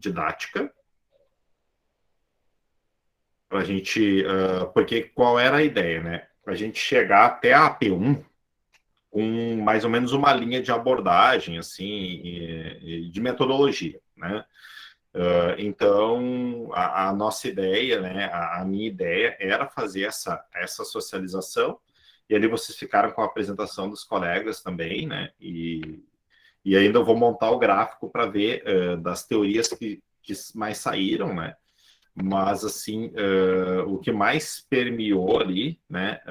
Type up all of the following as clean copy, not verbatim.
didática, a gente, porque qual era a ideia, né? A gente chegar até a AP1 com mais ou menos uma linha de abordagem, assim, de metodologia, né? Então, a nossa ideia, né, a minha ideia era fazer essa socialização, e ali vocês ficaram com a apresentação dos colegas também, né? E ainda eu vou montar o gráfico para ver das teorias que mais saíram, né? Mas, assim, o que mais permeou ali, né,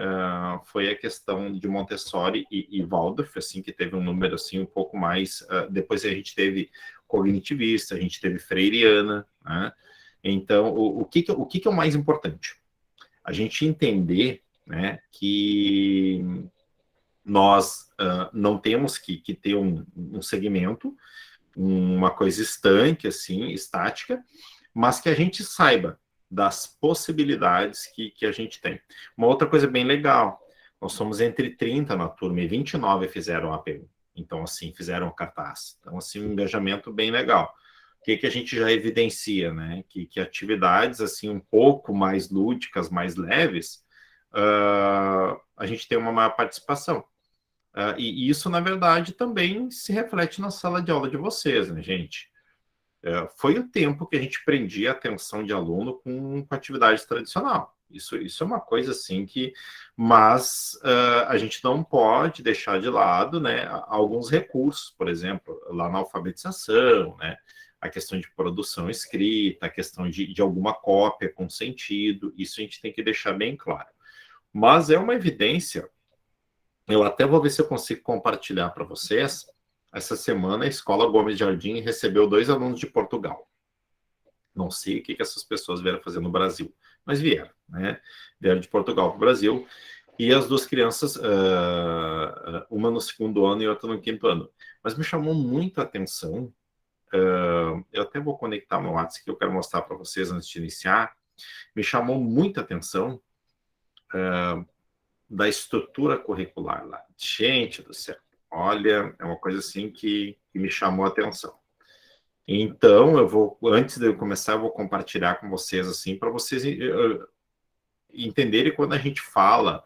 foi a questão de Montessori e Waldorf, assim, que teve um número, assim, um pouco mais... depois a gente teve cognitivista, a gente teve freiriana, né? Então, o que é o mais importante? A gente entender, né, que nós não temos que ter um segmento, uma coisa estanque, assim, estática, mas que a gente saiba das possibilidades que a gente tem. Uma outra coisa bem legal, nós somos entre 30 na turma e 29 fizeram a APU. Então, assim, fizeram o cartaz. Então, assim, um engajamento bem legal. O que a gente já evidencia, né? Que atividades, assim, um pouco mais lúdicas, mais leves, a gente tem uma maior participação. E isso, na verdade, também se reflete na sala de aula de vocês, né, gente? Foi o tempo que a gente prendia a atenção de aluno com atividade tradicional. Isso é uma coisa assim que... Mas a gente não pode deixar de lado, né, alguns recursos, por exemplo, lá na alfabetização, né, a questão de produção escrita, a questão de alguma cópia com sentido, isso a gente tem que deixar bem claro. Mas é uma evidência, eu até vou ver se eu consigo compartilhar para vocês. Essa semana, a Escola Gomes Jardim recebeu 2 alunos de Portugal. Não sei o que essas pessoas vieram fazer no Brasil, mas vieram, né? Vieram de Portugal para o Brasil. E as 2 crianças, uma no 2º ano e outra no 5º ano. Mas me chamou muito a atenção, eu até vou conectar meu WhatsApp que eu quero mostrar para vocês antes de iniciar. Me chamou muita atenção da estrutura curricular lá. Gente do céu, olha, é uma coisa assim que me chamou a atenção. Então, antes de eu começar, eu vou compartilhar com vocês, assim, para vocês entenderem quando a gente fala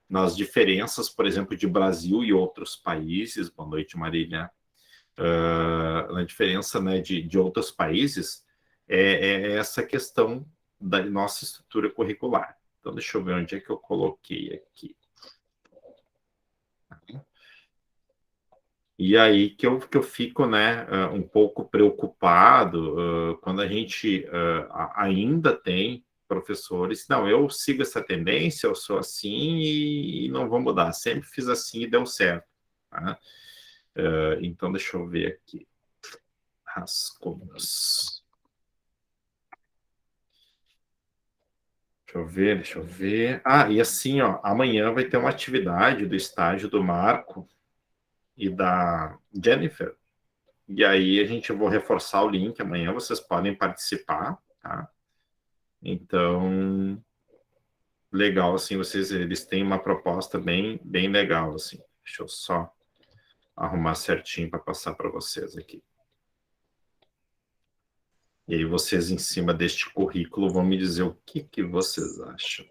nas diferenças, por exemplo, de Brasil e outros países. Boa noite, Marília. Na diferença, né, de outros países, é essa questão da nossa estrutura curricular. Então, deixa eu ver onde é que eu coloquei aqui. E aí que eu fico, né, um pouco preocupado quando a gente ainda tem professores, não, eu sigo essa tendência, eu sou assim e não vou mudar, sempre fiz assim e deu certo. Tá? Então, deixa eu ver aqui. Rascunhos. Deixa eu ver. Ah, e assim, ó, amanhã vai ter uma atividade do estágio do Marco e da Jennifer. E aí a gente vou reforçar o link amanhã, vocês podem participar, tá? Então, legal, assim, eles têm uma proposta bem legal, assim. Deixa eu só arrumar certinho para passar para vocês aqui. E aí vocês, em cima deste currículo, vão me dizer o que vocês acham.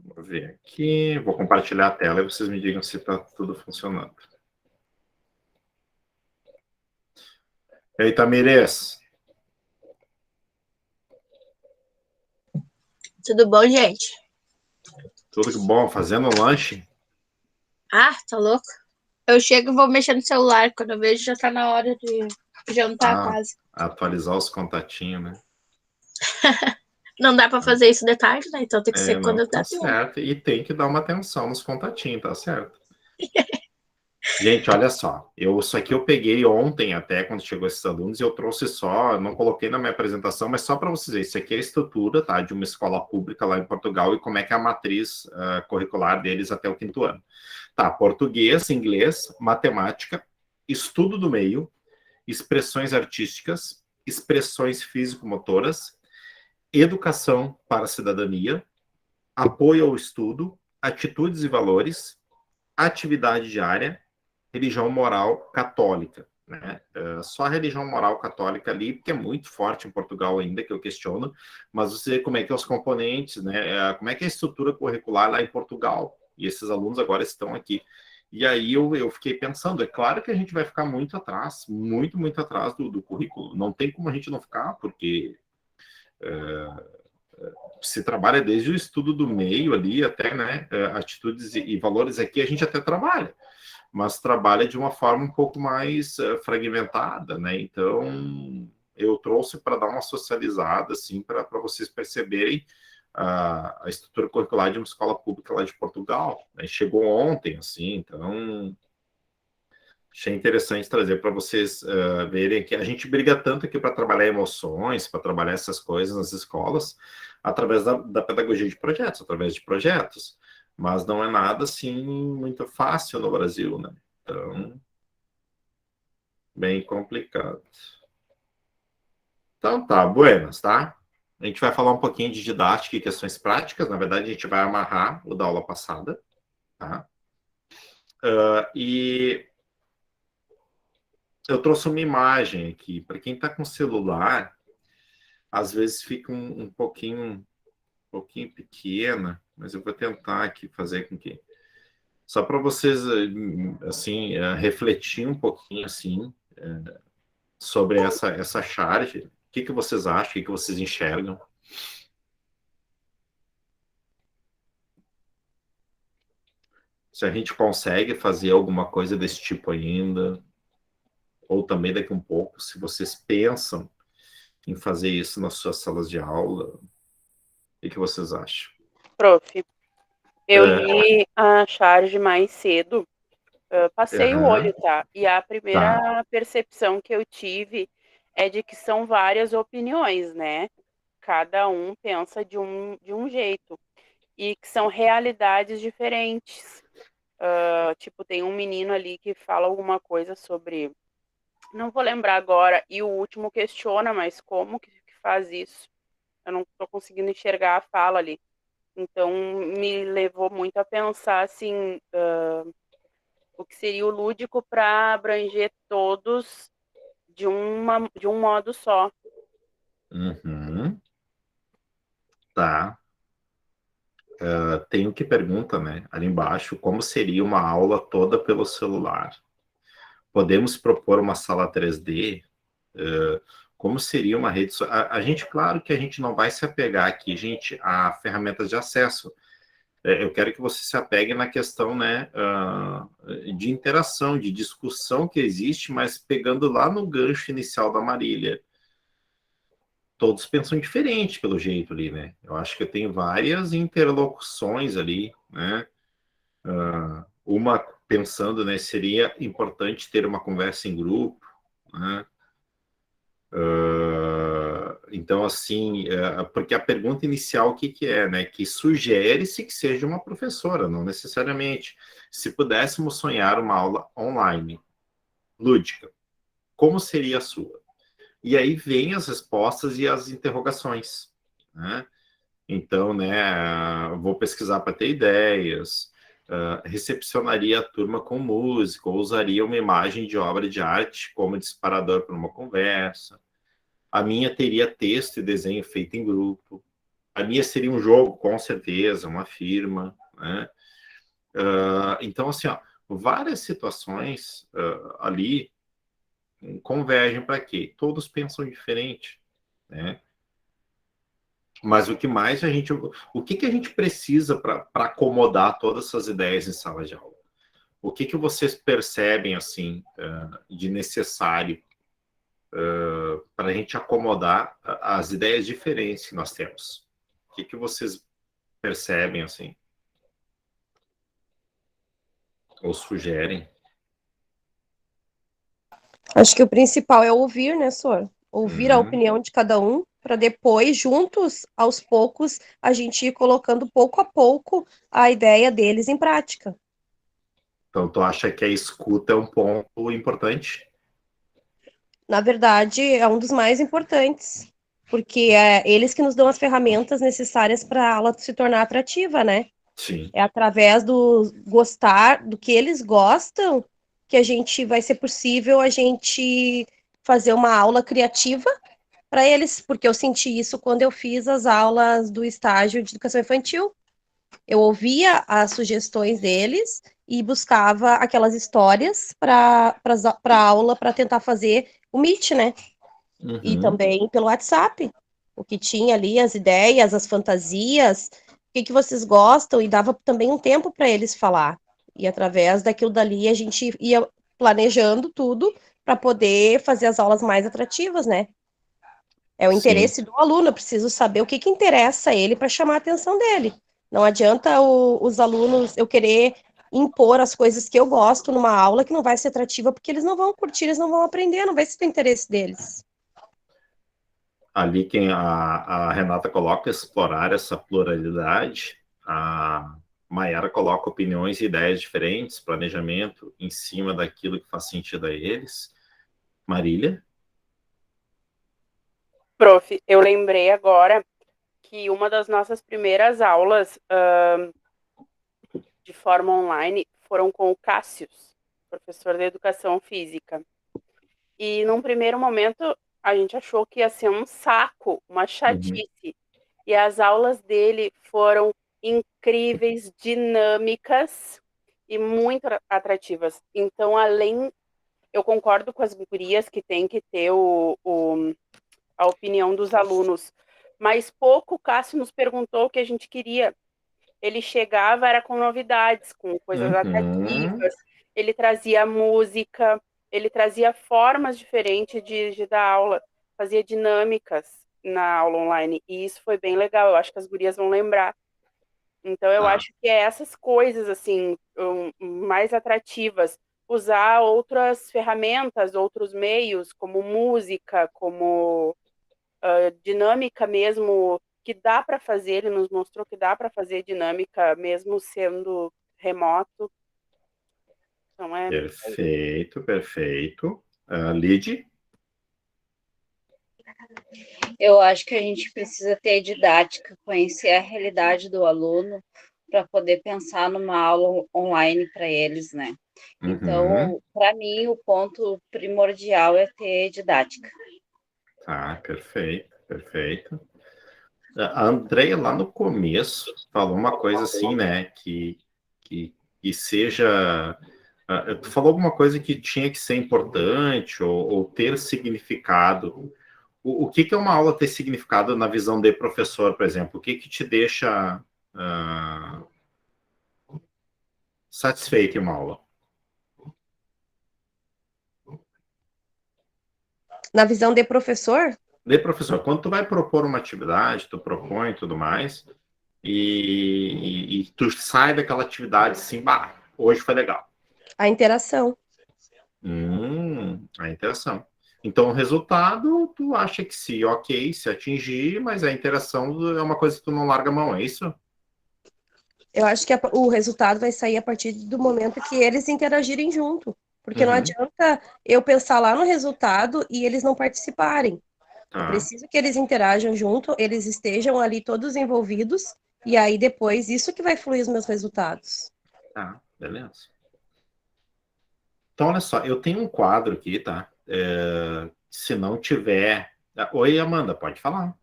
Vou ver aqui, vou compartilhar a tela e vocês me digam se está tudo funcionando. E aí, Tamires? Tudo bom, gente? Tudo bom? Fazendo lanche? Ah, tá louco? Eu chego e vou mexer no celular. Quando eu vejo, já tá na hora de jantar quase. Atualizar os contatinhos, né? Não dá pra fazer isso de tarde, né? Então tem que ser Não, quando tá dá tempo. certo. E tem que dar uma atenção nos contatinhos, tá certo? Gente, olha só. Isso aqui eu peguei ontem até, quando chegou esses alunos, e eu trouxe só, não coloquei na minha apresentação, mas só para vocês verem. Isso aqui é a estrutura, tá, de uma escola pública lá em Portugal e como é que é a matriz curricular deles até o 5º ano. Tá, português, inglês, matemática, estudo do meio, expressões artísticas, expressões físico-motoras, educação para a cidadania, apoio ao estudo, atitudes e valores, atividade diária, religião moral católica, né? Só a religião moral católica ali, porque é muito forte em Portugal ainda, que eu questiono, mas você como é que é os componentes, né? Como é que é a estrutura curricular lá em Portugal? E esses alunos agora estão aqui. E aí eu fiquei pensando, é claro que a gente vai ficar muito atrás, muito, muito atrás do currículo. Não tem como a gente não ficar, porque se trabalha desde o estudo do meio ali até, né, atitudes e valores aqui a gente até trabalha, mas trabalha de uma forma um pouco mais fragmentada, né? Então eu trouxe para dar uma socializada, assim, para vocês perceberem a estrutura curricular de uma escola pública lá de Portugal. Né? Chegou ontem, assim, então achei interessante trazer para vocês verem que a gente briga tanto aqui para trabalhar emoções, para trabalhar essas coisas nas escolas, através da pedagogia de projetos, através de projetos. Mas não é nada assim muito fácil no Brasil, né? Então, bem complicado. Então tá, buenas, tá? A gente vai falar um pouquinho de didática e questões práticas. Na verdade, a gente vai amarrar o da aula passada, tá? E eu trouxe uma imagem aqui. Para quem está com celular, às vezes fica um pouquinho pequena, mas eu vou tentar aqui fazer com que só para vocês assim refletir um pouquinho assim sobre essa charge. O que vocês acham? O que vocês enxergam? Se a gente consegue fazer alguma coisa desse tipo ainda, ou também daqui um pouco, se vocês pensam em fazer isso nas suas salas de aula, o que vocês acham? Prof, eu li a charge mais cedo, passei o olho, tá? E a primeira percepção que eu tive é de que são várias opiniões, né? Cada um pensa de um jeito. E que são realidades diferentes. Tipo, tem um menino ali que fala alguma coisa sobre... Não vou lembrar agora, e o último questiona, mas como que faz isso? Eu não tô conseguindo enxergar a fala ali. Então, me levou muito a pensar, assim, o que seria o lúdico para abranger todos de um modo só. Uhum. Tá. Tem o que pergunta, né, ali embaixo, como seria uma aula toda pelo celular? Podemos propor uma sala 3D? Como seria uma rede social? A gente, claro que a gente não vai se apegar aqui, gente, a ferramentas de acesso. Eu quero que você se apegue na questão, né, de interação, de discussão que existe, mas pegando lá no gancho inicial da Marília. Todos pensam diferente, pelo jeito ali, né? Eu acho que eu tenho várias interlocuções ali, né? Uma pensando, né, seria importante ter uma conversa em grupo, né? Então, assim, porque a pergunta inicial, o que é, né? Que sugere-se que seja uma professora, não necessariamente. Se pudéssemos sonhar uma aula online, lúdica, como seria a sua? E aí vem as respostas e as interrogações, né? Então, né, vou pesquisar para ter ideias, recepcionaria a turma com música, ou usaria uma imagem de obra de arte como disparador para uma conversa. A minha teria texto e desenho feito em grupo. A minha seria um jogo, com certeza, uma firma, né? Então, assim, ó, várias situações ali convergem para quê? Todos pensam diferente, né? Mas o que mais o que a gente precisa para acomodar todas essas ideias em sala de aula? O que vocês percebem assim de necessário para a gente acomodar as ideias diferentes que nós temos? O que vocês percebem assim? Ou sugerem? Acho que o principal é ouvir, né, Sor? Ouvir a opinião de cada um, para depois, juntos, aos poucos, a gente ir colocando pouco a pouco a ideia deles em prática. Então, tu acha que a escuta é um ponto importante? Na verdade, é um dos mais importantes, porque é eles que nos dão as ferramentas necessárias para a aula se tornar atrativa, né? Sim. É através do gostar, do que eles gostam, que a gente vai ser possível a gente fazer uma aula criativa para eles, porque eu senti isso quando eu fiz as aulas do estágio de educação infantil. Eu ouvia as sugestões deles e buscava aquelas histórias para a aula para tentar fazer o Meet, né? E também pelo WhatsApp, o que tinha ali, as ideias, as fantasias, o que vocês gostam, e dava também um tempo para eles falar. E através daquilo dali a gente ia planejando tudo para poder fazer as aulas mais atrativas, né? É o Sim. interesse do aluno, eu preciso saber o que interessa a ele para chamar a atenção dele. Não adianta os alunos eu querer impor as coisas que eu gosto numa aula que não vai ser atrativa, porque eles não vão curtir, eles não vão aprender, não vai ser do interesse deles. Ali quem a Renata coloca explorar essa pluralidade, a Maiara coloca opiniões e ideias diferentes, planejamento em cima daquilo que faz sentido a eles. Marília? Prof, eu lembrei agora que uma das nossas primeiras aulas de forma online foram com o Cássius, professor de Educação Física. E num primeiro momento a gente achou que ia ser um saco, uma chatice. E as aulas dele foram incríveis, dinâmicas e muito atrativas. Então, eu concordo com as gurias que tem que ter a opinião dos alunos, mas pouco o Cássio nos perguntou o que a gente queria. Ele chegava, era com novidades, com coisas atrativas, ele trazia música, ele trazia formas diferentes de dar aula, fazia dinâmicas na aula online, e isso foi bem legal, eu acho que as gurias vão lembrar. Então, eu acho que é essas coisas, assim, mais atrativas, usar outras ferramentas, outros meios, como música, como dinâmica mesmo, que dá para fazer, ele nos mostrou que dá para fazer dinâmica mesmo sendo remoto. Então, Perfeito, perfeito. Lid? Eu acho que a gente precisa ter didática, conhecer a realidade do aluno para poder pensar numa aula online para eles, né? Então, para mim, o ponto primordial é ter didática. Tá, perfeito, perfeito. A Andrea, lá no começo, falou uma coisa assim, né, que seja... Tu falou alguma coisa que tinha que ser importante ou ter significado. O que é uma aula ter significado na visão de professor, por exemplo? O que te deixa satisfeito em uma aula? Na visão de professor? De professor, quando tu vai propor uma atividade, tu propõe e tudo mais, e tu sai daquela atividade assim, bah, hoje foi legal. A interação. A interação. Então, o resultado, tu acha que se ok, se atingir, mas a interação é uma coisa que tu não larga a mão, é isso? Eu acho que o resultado vai sair a partir do momento que eles interagirem junto. Porque não adianta eu pensar lá no resultado e eles não participarem. Eu preciso que eles interajam junto, eles estejam ali todos envolvidos, e aí depois isso que vai fluir os meus resultados. Tá, beleza. Então, olha só, eu tenho um quadro aqui, tá? Se não tiver... Oi, Amanda, pode falar.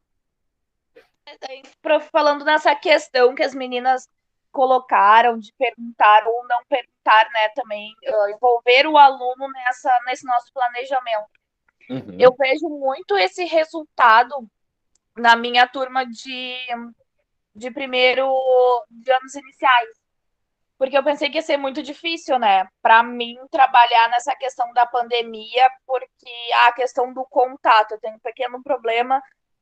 Falando nessa questão que as meninas colocaram de perguntar ou não perguntar, né, também envolver o aluno nesse nosso planejamento. Eu vejo muito esse resultado na minha turma de primeiro de anos iniciais, porque eu pensei que ia ser muito difícil, né, para mim trabalhar nessa questão da pandemia, porque a questão do contato, eu tenho um pequeno problema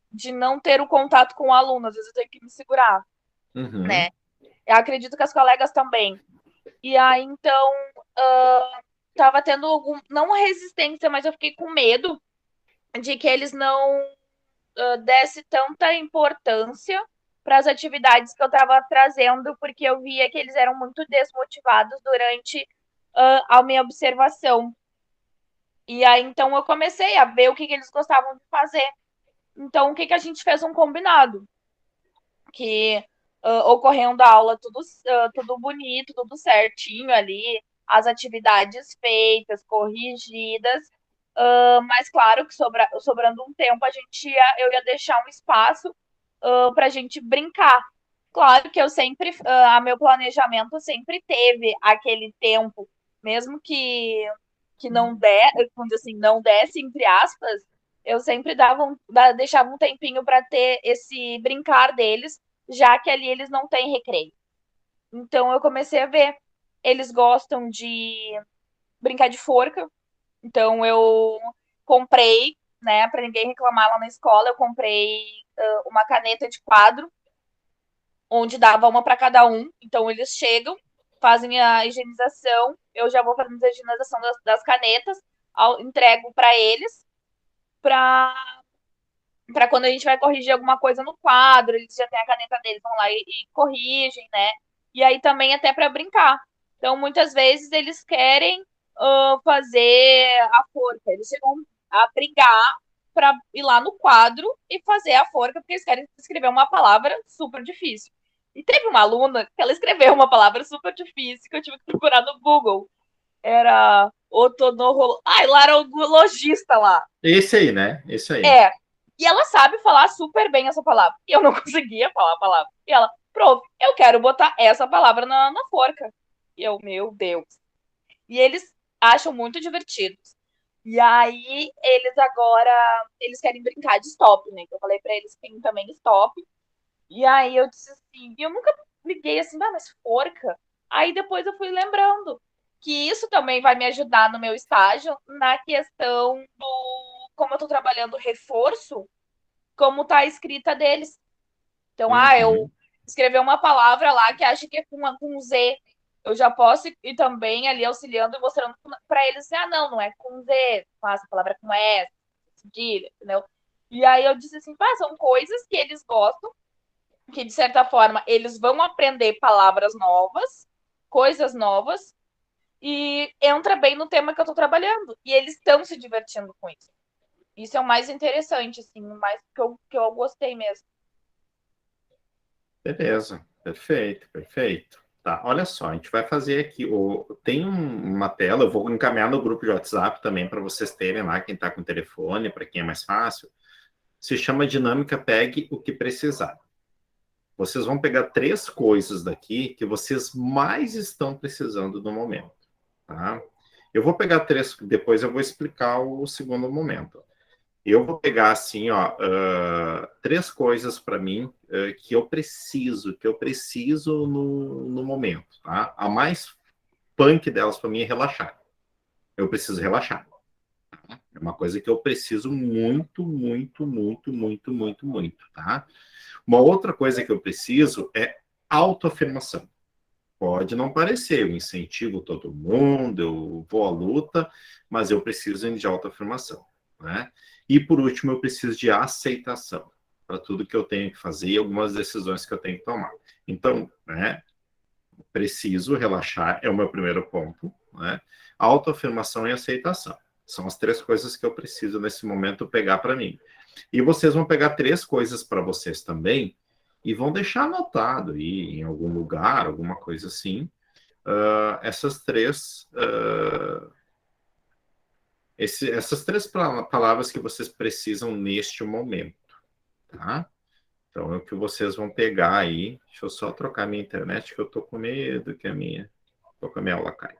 de não ter o contato com o aluno, às vezes eu tenho que me segurar, né? Eu acredito que as colegas também. E aí, então, tava tendo não resistência, mas eu fiquei com medo de que eles não desse tanta importância para as atividades que eu estava trazendo, porque eu via que eles eram muito desmotivados durante a minha observação. E aí, então, eu comecei a ver o que eles gostavam de fazer. Então, o que a gente fez um combinado? Que ocorrendo a aula tudo bonito, tudo certinho ali, as atividades feitas, corrigidas, mas claro que sobrando um tempo eu ia deixar um espaço para a gente brincar. Claro que eu sempre, meu planejamento sempre teve aquele tempo, mesmo que não vamos dizer assim, não desse, entre aspas, eu sempre deixava um tempinho para ter esse brincar deles, já que ali eles não têm recreio. Então eu comecei a ver. Eles gostam de brincar de forca, então eu comprei, né, para ninguém reclamar lá na escola, eu comprei uma caneta de quadro, onde dava uma para cada um. Então eles chegam, fazem a higienização, eu já vou fazendo a higienização das canetas, entrego para eles, para quando a gente vai corrigir alguma coisa no quadro, eles já têm a caneta deles, vão lá e corrigem, né? E aí também até para brincar. Então, muitas vezes eles querem fazer a forca, eles chegam a brigar para ir lá no quadro e fazer a forca, porque eles querem escrever uma palavra super difícil. E teve uma aluna que ela escreveu uma palavra super difícil que eu tive que procurar no Google. Era laringologista lá. Esse aí, né? Esse aí. É. E ela sabe falar super bem essa palavra. E eu não conseguia falar a palavra. E ela, prof, eu quero botar essa palavra na forca. E eu, meu Deus. E eles acham muito divertidos. E aí, eles querem brincar de stop, né? Eu falei pra eles que tem também stop. E aí eu disse assim, eu nunca liguei assim, mas forca? Aí depois eu fui lembrando que isso também vai me ajudar no meu estágio, na questão do, como eu tô trabalhando reforço, como tá a escrita deles. Então, eu escrever uma palavra lá que acha que é com Z, eu já posso ir também ali auxiliando e mostrando para eles, não é com Z, faça a palavra com S, cedilha, entendeu? E aí eu disse assim, são coisas que eles gostam, que de certa forma eles vão aprender palavras novas, coisas novas, e entra bem no tema que eu tô trabalhando. E eles estão se divertindo com isso. Isso é o mais interessante, assim, o mais que eu gostei mesmo. Beleza, perfeito, perfeito. Tá, olha só, a gente vai fazer aqui, tem uma tela, eu vou encaminhar no grupo de WhatsApp também para vocês terem lá, quem está com telefone, para quem é mais fácil. Se chama dinâmica Pegue o que precisar. Vocês vão pegar 3 coisas daqui que vocês mais estão precisando no momento, tá? Eu vou pegar 3, depois eu vou explicar o segundo momento. Eu vou pegar, assim, 3 coisas para mim que eu preciso no momento, tá? A mais punk delas para mim é relaxar. Eu preciso relaxar. É uma coisa que eu preciso muito, muito, muito, muito, muito, muito, tá? Uma outra coisa que eu preciso é autoafirmação. Pode não parecer, eu incentivo todo mundo, eu vou à luta, mas eu preciso de autoafirmação, né? E, por último, eu preciso de aceitação para tudo que eu tenho que fazer e algumas decisões que eu tenho que tomar. Então, né, preciso relaxar, é o meu primeiro ponto, né? Autoafirmação e aceitação. São as 3 coisas que eu preciso, nesse momento, pegar para mim. E vocês vão pegar 3 coisas para vocês também e vão deixar anotado aí em algum lugar, alguma coisa assim, essas 3... essas 3 palavras que vocês precisam neste momento, tá? Então, é o que vocês vão pegar aí. Deixa eu só trocar minha internet, que eu tô com medo que a minha aula caia.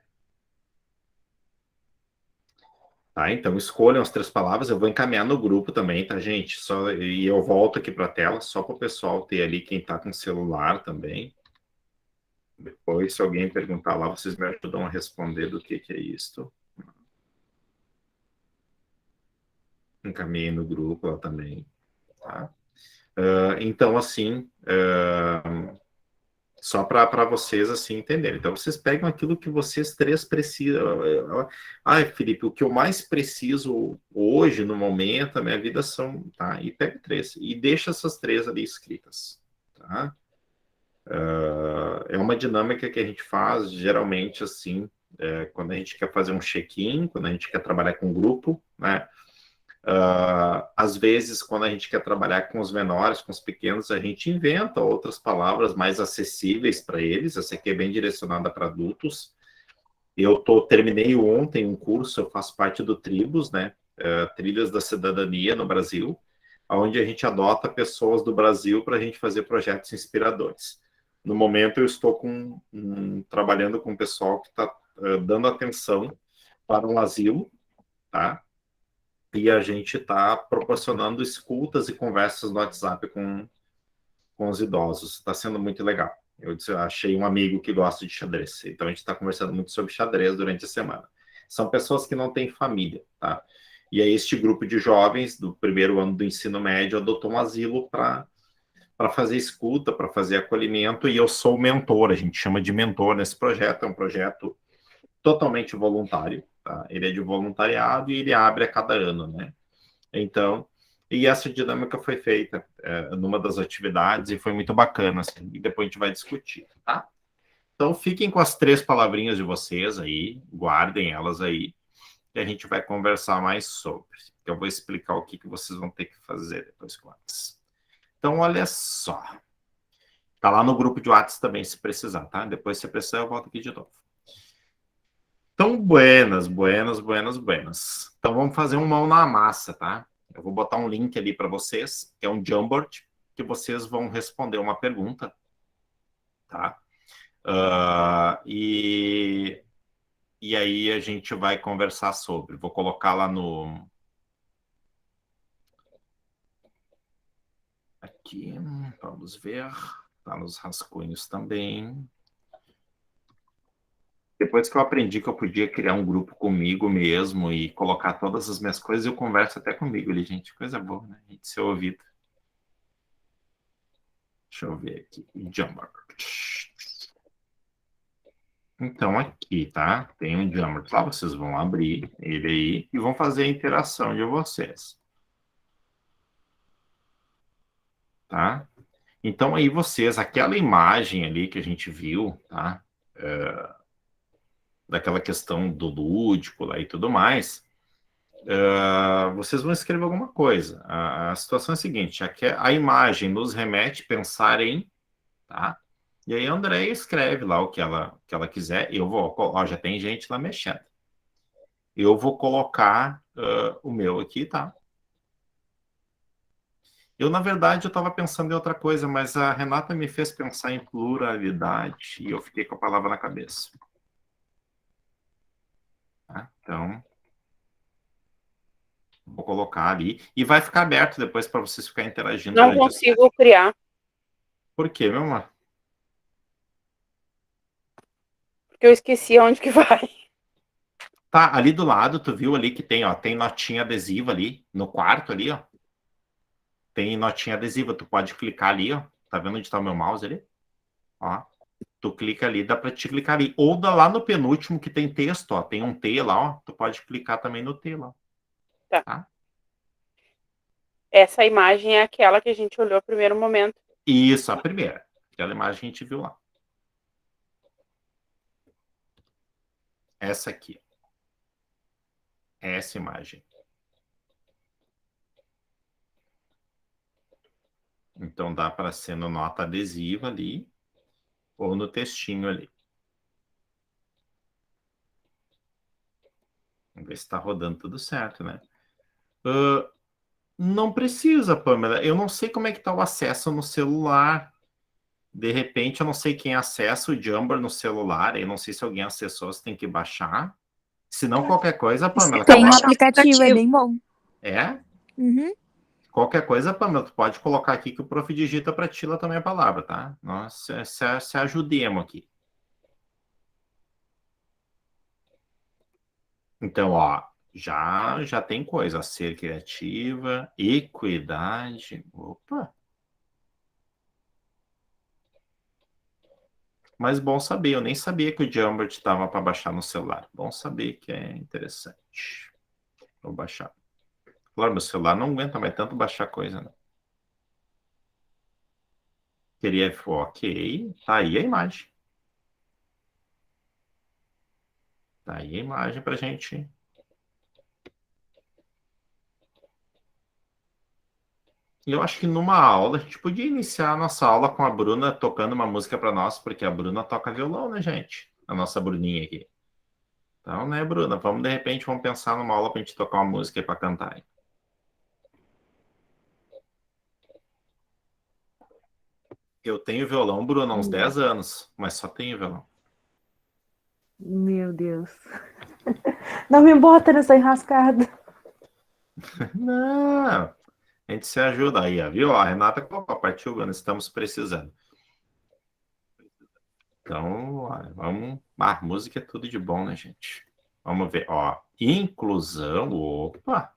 Tá, então, escolham as 3 palavras. Eu vou encaminhar no grupo também, tá, gente? E eu volto aqui para a tela, só para o pessoal ter ali, quem tá com celular também. Depois, se alguém perguntar lá, vocês me ajudam a responder do que é isto. Encaminhei no grupo lá também, tá? Então, assim, só para vocês, assim, entenderem. Então, vocês pegam aquilo que vocês 3 precisam. Felipe, o que eu mais preciso hoje, no momento, da minha vida são... Tá? E pega 3. E deixa essas 3 ali escritas, tá? É uma dinâmica que a gente faz, geralmente, assim, quando a gente quer fazer um check-in, quando a gente quer trabalhar com grupo, né? Às vezes, quando a gente quer trabalhar com os menores, com os pequenos, a gente inventa outras palavras mais acessíveis para eles. Essa aqui é bem direcionada para adultos. Terminei ontem um curso, eu faço parte do Tribos, né? Trilhas da Cidadania no Brasil, onde a gente adota pessoas do Brasil para a gente fazer projetos inspiradores. No momento, eu estou trabalhando com um pessoal que está dando atenção para um asilo, tá? E a gente está proporcionando escutas e conversas no WhatsApp com os idosos. Está sendo muito legal. Eu achei um amigo que gosta de xadrez, então a gente está conversando muito sobre xadrez durante a semana. São pessoas que não têm família, tá? E aí este grupo de jovens do primeiro ano do ensino médio adotou um asilo para fazer escuta, para fazer acolhimento, e eu sou o mentor, a gente chama de mentor nesse projeto, é um projeto totalmente voluntário, tá? Ele é de voluntariado e ele abre a cada ano, né? Então, e essa dinâmica foi feita numa das atividades e foi muito bacana, assim, e depois a gente vai discutir, tá? Então, fiquem com as 3 palavrinhas de vocês aí, guardem elas aí, e a gente vai conversar mais sobre. Eu vou explicar o que vocês vão ter que fazer depois com elas. Então, olha só. Tá lá no grupo de WhatsApp também, se precisar, tá? Depois, se precisar, eu volto aqui de novo. Então, buenas. Então, vamos fazer um mão na massa, tá? Eu vou botar um link ali para vocês, que é um Jamboard, que vocês vão responder uma pergunta, tá? E aí a gente vai conversar sobre. Vou colocar lá no... Aqui, vamos ver. Tá nos rascunhos também. Depois que eu aprendi que eu podia criar um grupo comigo mesmo e colocar todas as minhas coisas, eu converso até comigo ali, gente. Coisa boa, né? A gente ser ouvido. Deixa eu ver aqui. Jamboard. Então, aqui, tá? Tem um Jamboard lá, vocês vão abrir ele aí e vão fazer a interação de vocês. Tá? Então, aí vocês, aquela imagem ali que a gente viu, tá? Daquela questão do lúdico lá e tudo mais, vocês vão escrever alguma coisa. A situação é a seguinte, a imagem nos remete a pensar em, tá? E aí a Andréia escreve lá o que ela quiser, eu vou, ó, já tem gente lá mexendo. Eu vou colocar o meu aqui, tá? Eu, na verdade, eu estava pensando em outra coisa, mas a Renata me fez pensar em pluralidade e eu fiquei com a palavra na cabeça. Tá? Então, vou colocar ali. E vai ficar aberto depois para vocês ficarem interagindo. Não consigo criar. Por quê, meu amor? Porque eu esqueci onde que vai. Tá, ali do lado, tu viu ali que tem, ó, tem notinha adesiva ali, no quarto ali, ó. Tem notinha adesiva, tu pode clicar ali, ó. Tá vendo onde tá o meu mouse ali? Ó. Tu clica ali, dá para te clicar ali. Ou dá lá no penúltimo que tem texto, ó. Tem um T lá, ó. Tu pode clicar também no T lá. Tá. Essa imagem é aquela que a gente olhou no primeiro momento. Isso, a primeira. Aquela imagem que a gente viu lá. Essa aqui. Essa imagem. Então dá para ser no nota adesiva ali ou no textinho ali. Vamos ver se está rodando tudo certo, né? Não precisa, Pamela. Eu não sei como é que está o acesso no celular. De repente, eu não sei quem acessa o Jamboard no celular. Eu não sei se alguém acessou, você tem que baixar. Se não, qualquer coisa, Pamela... Tem um aplicativo, é bem bom. É? Uhum. Qualquer coisa, Pamela, tu pode colocar aqui que o prof digita para ti lá também a palavra, tá? Nós se ajudemos aqui. Então, ó, já tem coisa. Ser criativa, equidade. Opa! Mas bom saber, eu nem sabia que o Jamboard estava para baixar no celular. Bom saber que é interessante. Vou baixar. Claro, meu celular não aguenta mais tanto baixar coisa, né? Queria, ok, tá aí a imagem. Tá aí a imagem pra gente. Eu acho que numa aula, a gente podia iniciar a nossa aula com a Bruna tocando uma música para nós, porque a Bruna toca violão, né, gente? A nossa Bruninha aqui. Então, né, Bruna, vamos de repente pensar numa aula pra gente tocar uma música aí pra cantar. Hein? Eu tenho violão, Bruna, há uns 10 anos, mas só tenho violão. Meu Deus. Não me bota nessa enrascada. Não, a gente se ajuda aí, ó, viu? A Renata colocou, partiu, Bruna, estamos precisando. Então, ó, vamos... Ah, música é tudo de bom, né, gente? Vamos ver, ó, inclusão, opa.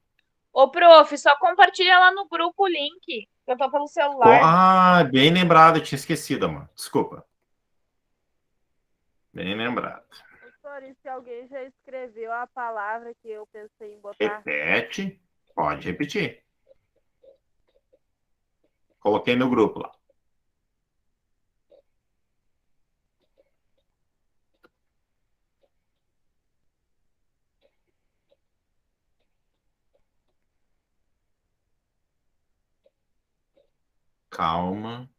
Ô, prof, só compartilha lá no grupo o link. Eu tô pelo celular. Ah, bem lembrado, eu tinha esquecido, amor. Desculpa. Bem lembrado. Doutor, se alguém já escreveu a palavra que eu pensei em botar? Repete, pode repetir. Coloquei no grupo lá. Calma.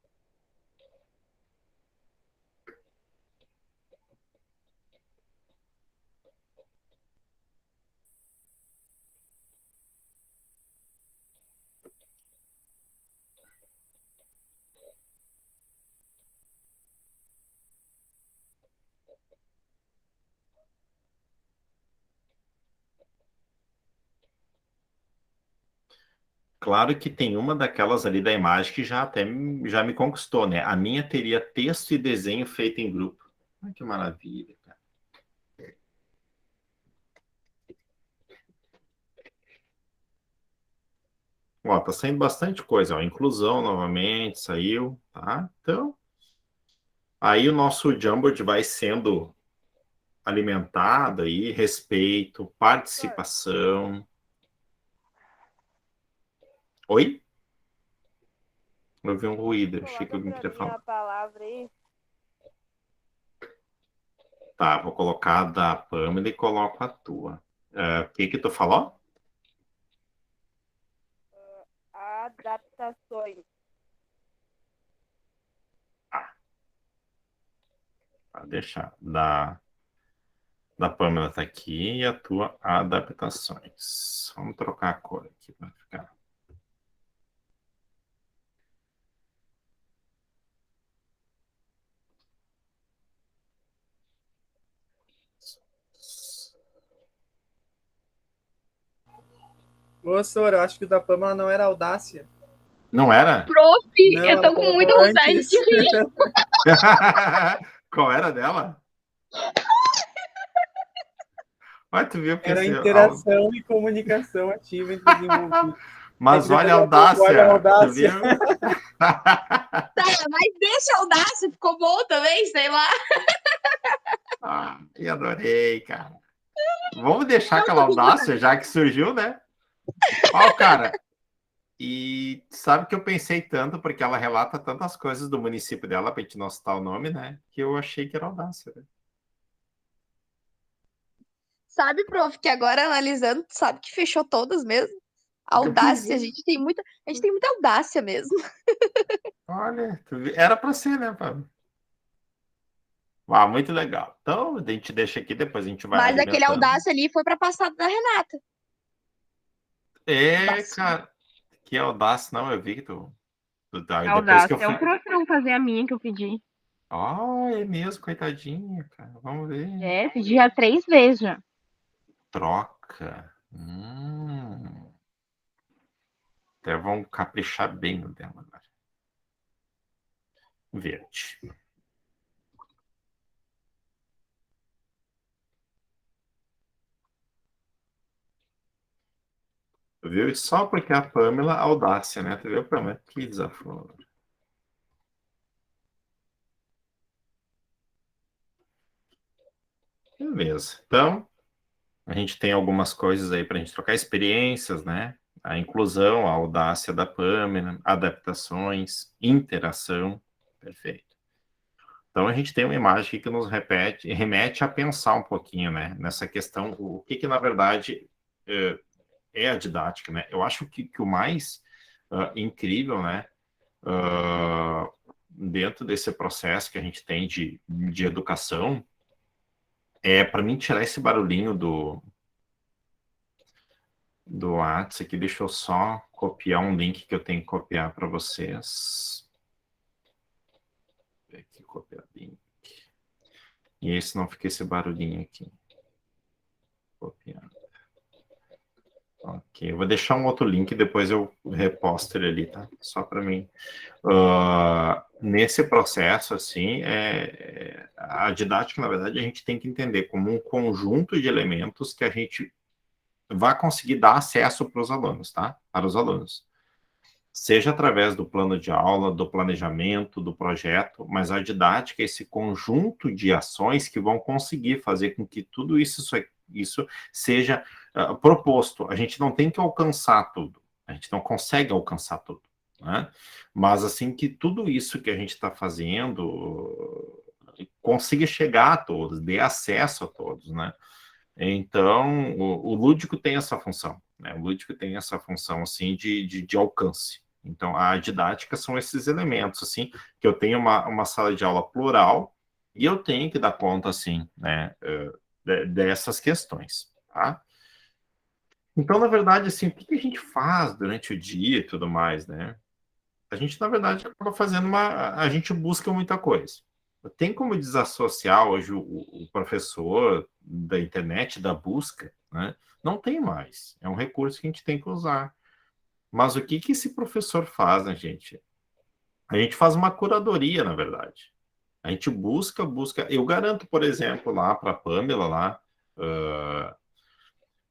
Claro que tem uma daquelas ali da imagem que já me conquistou, né? A minha teria texto e desenho feito em grupo. Ai, que maravilha, cara. Ó, tá saindo bastante coisa, ó. Inclusão novamente, saiu, tá? Então, aí o nosso Jamboard vai sendo alimentado aí, respeito, participação. Oi? Eu vi um ruído, achei que alguém queria falar. A palavra aí. Tá, vou colocar a da Pamela e coloco a tua. O que tu falou? Adaptações. Pode deixar. Da Pamela tá aqui e a tua adaptações. Vamos trocar a cor aqui para ficar. Ô, Sora, eu acho que o da Pamela não era audácia. Não era? Prof, Não, eu tô com muita vontade de rir. Qual era dela? Mas tu viu que Era interação e comunicação ativa entre os envolvidos. Mas olha a audácia. Olha a audácia. Tu viu? Tá, mas deixa a audácia, ficou bom também, sei lá. Eu adorei, cara. Vamos deixar aquela audácia, já que surgiu, né? Ó, cara. E sabe que eu pensei tanto, porque ela relata tantas coisas do município dela, pra gente não citar o nome, né? Que eu achei que era audácia. Né? Sabe, prof, que agora analisando, sabe que fechou todas mesmo? Audácia, a gente tem muita audácia mesmo. Olha, era pra ser, né, Pablo? Muito legal. Então, a gente deixa aqui, depois a gente vai Mas aquele alimentando. audácia ali foi pra passada da Renata. Audácia. Cara, que audácia, não, eu vi que tu Audácia. Depois que eu É o prof não fazer a minha que eu pedi. É mesmo, coitadinha, cara. Vamos ver. Pedi já 3 vezes já. Troca. Até vão caprichar bem no dela agora. Verde. Viu? Só porque a Pamela audácia, né? Tu viu, Pamela? Que desaforo. Beleza. Então, a gente tem algumas coisas aí para a gente trocar experiências, né? A inclusão, a audácia da Pamela, adaptações, interação. Perfeito. Então, a gente tem uma imagem aqui que nos remete a pensar um pouquinho, né? Nessa questão, o que na verdade é a didática, né? Eu acho que o mais incrível, né? Dentro desse processo que a gente tem de educação Para mim tirar esse barulhinho do WhatsApp aqui, deixa eu só copiar um link que eu tenho que copiar para vocês. Aqui, copiar link. E aí, se não fica esse barulhinho aqui. Copiar. Ok, eu vou deixar um outro link, depois eu reposto ele ali, tá? Só para mim. Nesse processo, assim, a didática, na verdade, a gente tem que entender como um conjunto de elementos que a gente vai conseguir dar acesso para os alunos, tá? Para os alunos. Seja através do plano de aula, do planejamento, do projeto, mas a didática é esse conjunto de ações que vão conseguir fazer com que tudo isso seja proposto. A gente não tem que alcançar tudo, a gente não consegue alcançar tudo, né? Mas assim que tudo isso que a gente está fazendo consiga chegar a todos, dê acesso a todos, né? Então, o lúdico tem essa função, né? O lúdico tem essa função, assim, de alcance. Então, a didática são esses elementos, assim, que eu tenho uma sala de aula plural e eu tenho que dar conta, assim, né, dessas questões, tá? Então, na verdade, assim, o que a gente faz durante o dia e tudo mais, né? A gente, na verdade, acaba fazendo a gente busca muita coisa. Tem como desassociar hoje o professor da internet, da busca, né? Não tem mais. É um recurso que a gente tem que usar. Mas o que esse professor faz, né, gente? A gente faz uma curadoria, na verdade. A gente busca. Eu garanto, por exemplo, lá para a Pamela, lá,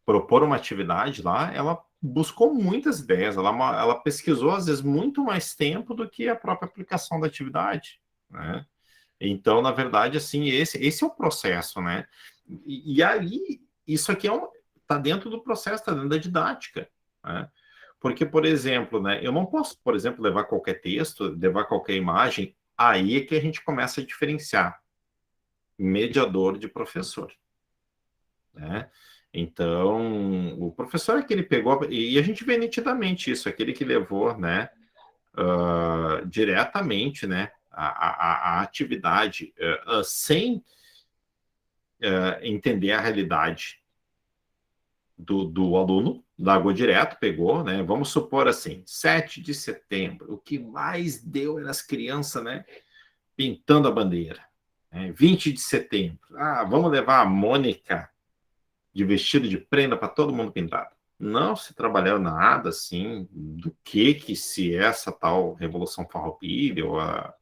propor uma atividade lá, ela buscou muitas ideias, ela pesquisou, às vezes, muito mais tempo do que a própria aplicação da atividade, né? Então, na verdade, assim, esse é o processo, né? E aí, isso aqui tá dentro do processo, está dentro da didática, né? Porque, por exemplo, né, eu não posso, por exemplo, levar qualquer texto, levar qualquer imagem, aí é que a gente começa a diferenciar mediador de professor, né? Então, o professor é que ele pegou, e a gente vê nitidamente isso, aquele que levou, né, diretamente, né, a atividade sem entender a realidade do aluno, largou direto, pegou, né? Vamos supor assim, 7 de setembro, o que mais deu era as crianças, né, pintando a bandeira. 20 de setembro, vamos levar a Mônica de vestido de prenda para todo mundo pintado. Não se trabalhou nada, assim, do que se essa tal Revolução Farroupilha ou a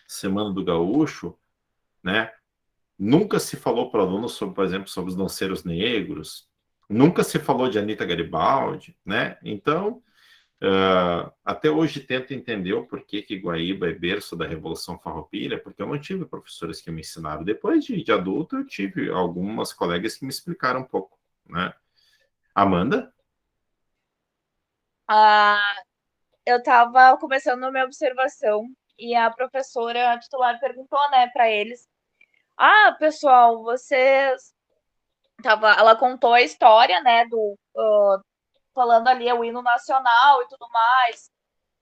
Semana do Gaúcho, né? Nunca se falou para alunos sobre, por exemplo, sobre os lanceiros negros, nunca se falou de Anita Garibaldi, né? Então, até hoje tento entender o porquê que Guaíba é berço da Revolução Farroupilha, porque eu não tive professores que me ensinaram. Depois de adulto, eu tive algumas colegas que me explicaram um pouco, né? Amanda? Eu estava começando a minha observação e a professora titular perguntou, né, para eles: pessoal, vocês. Ela contou a história, né, falando ali o hino nacional e tudo mais.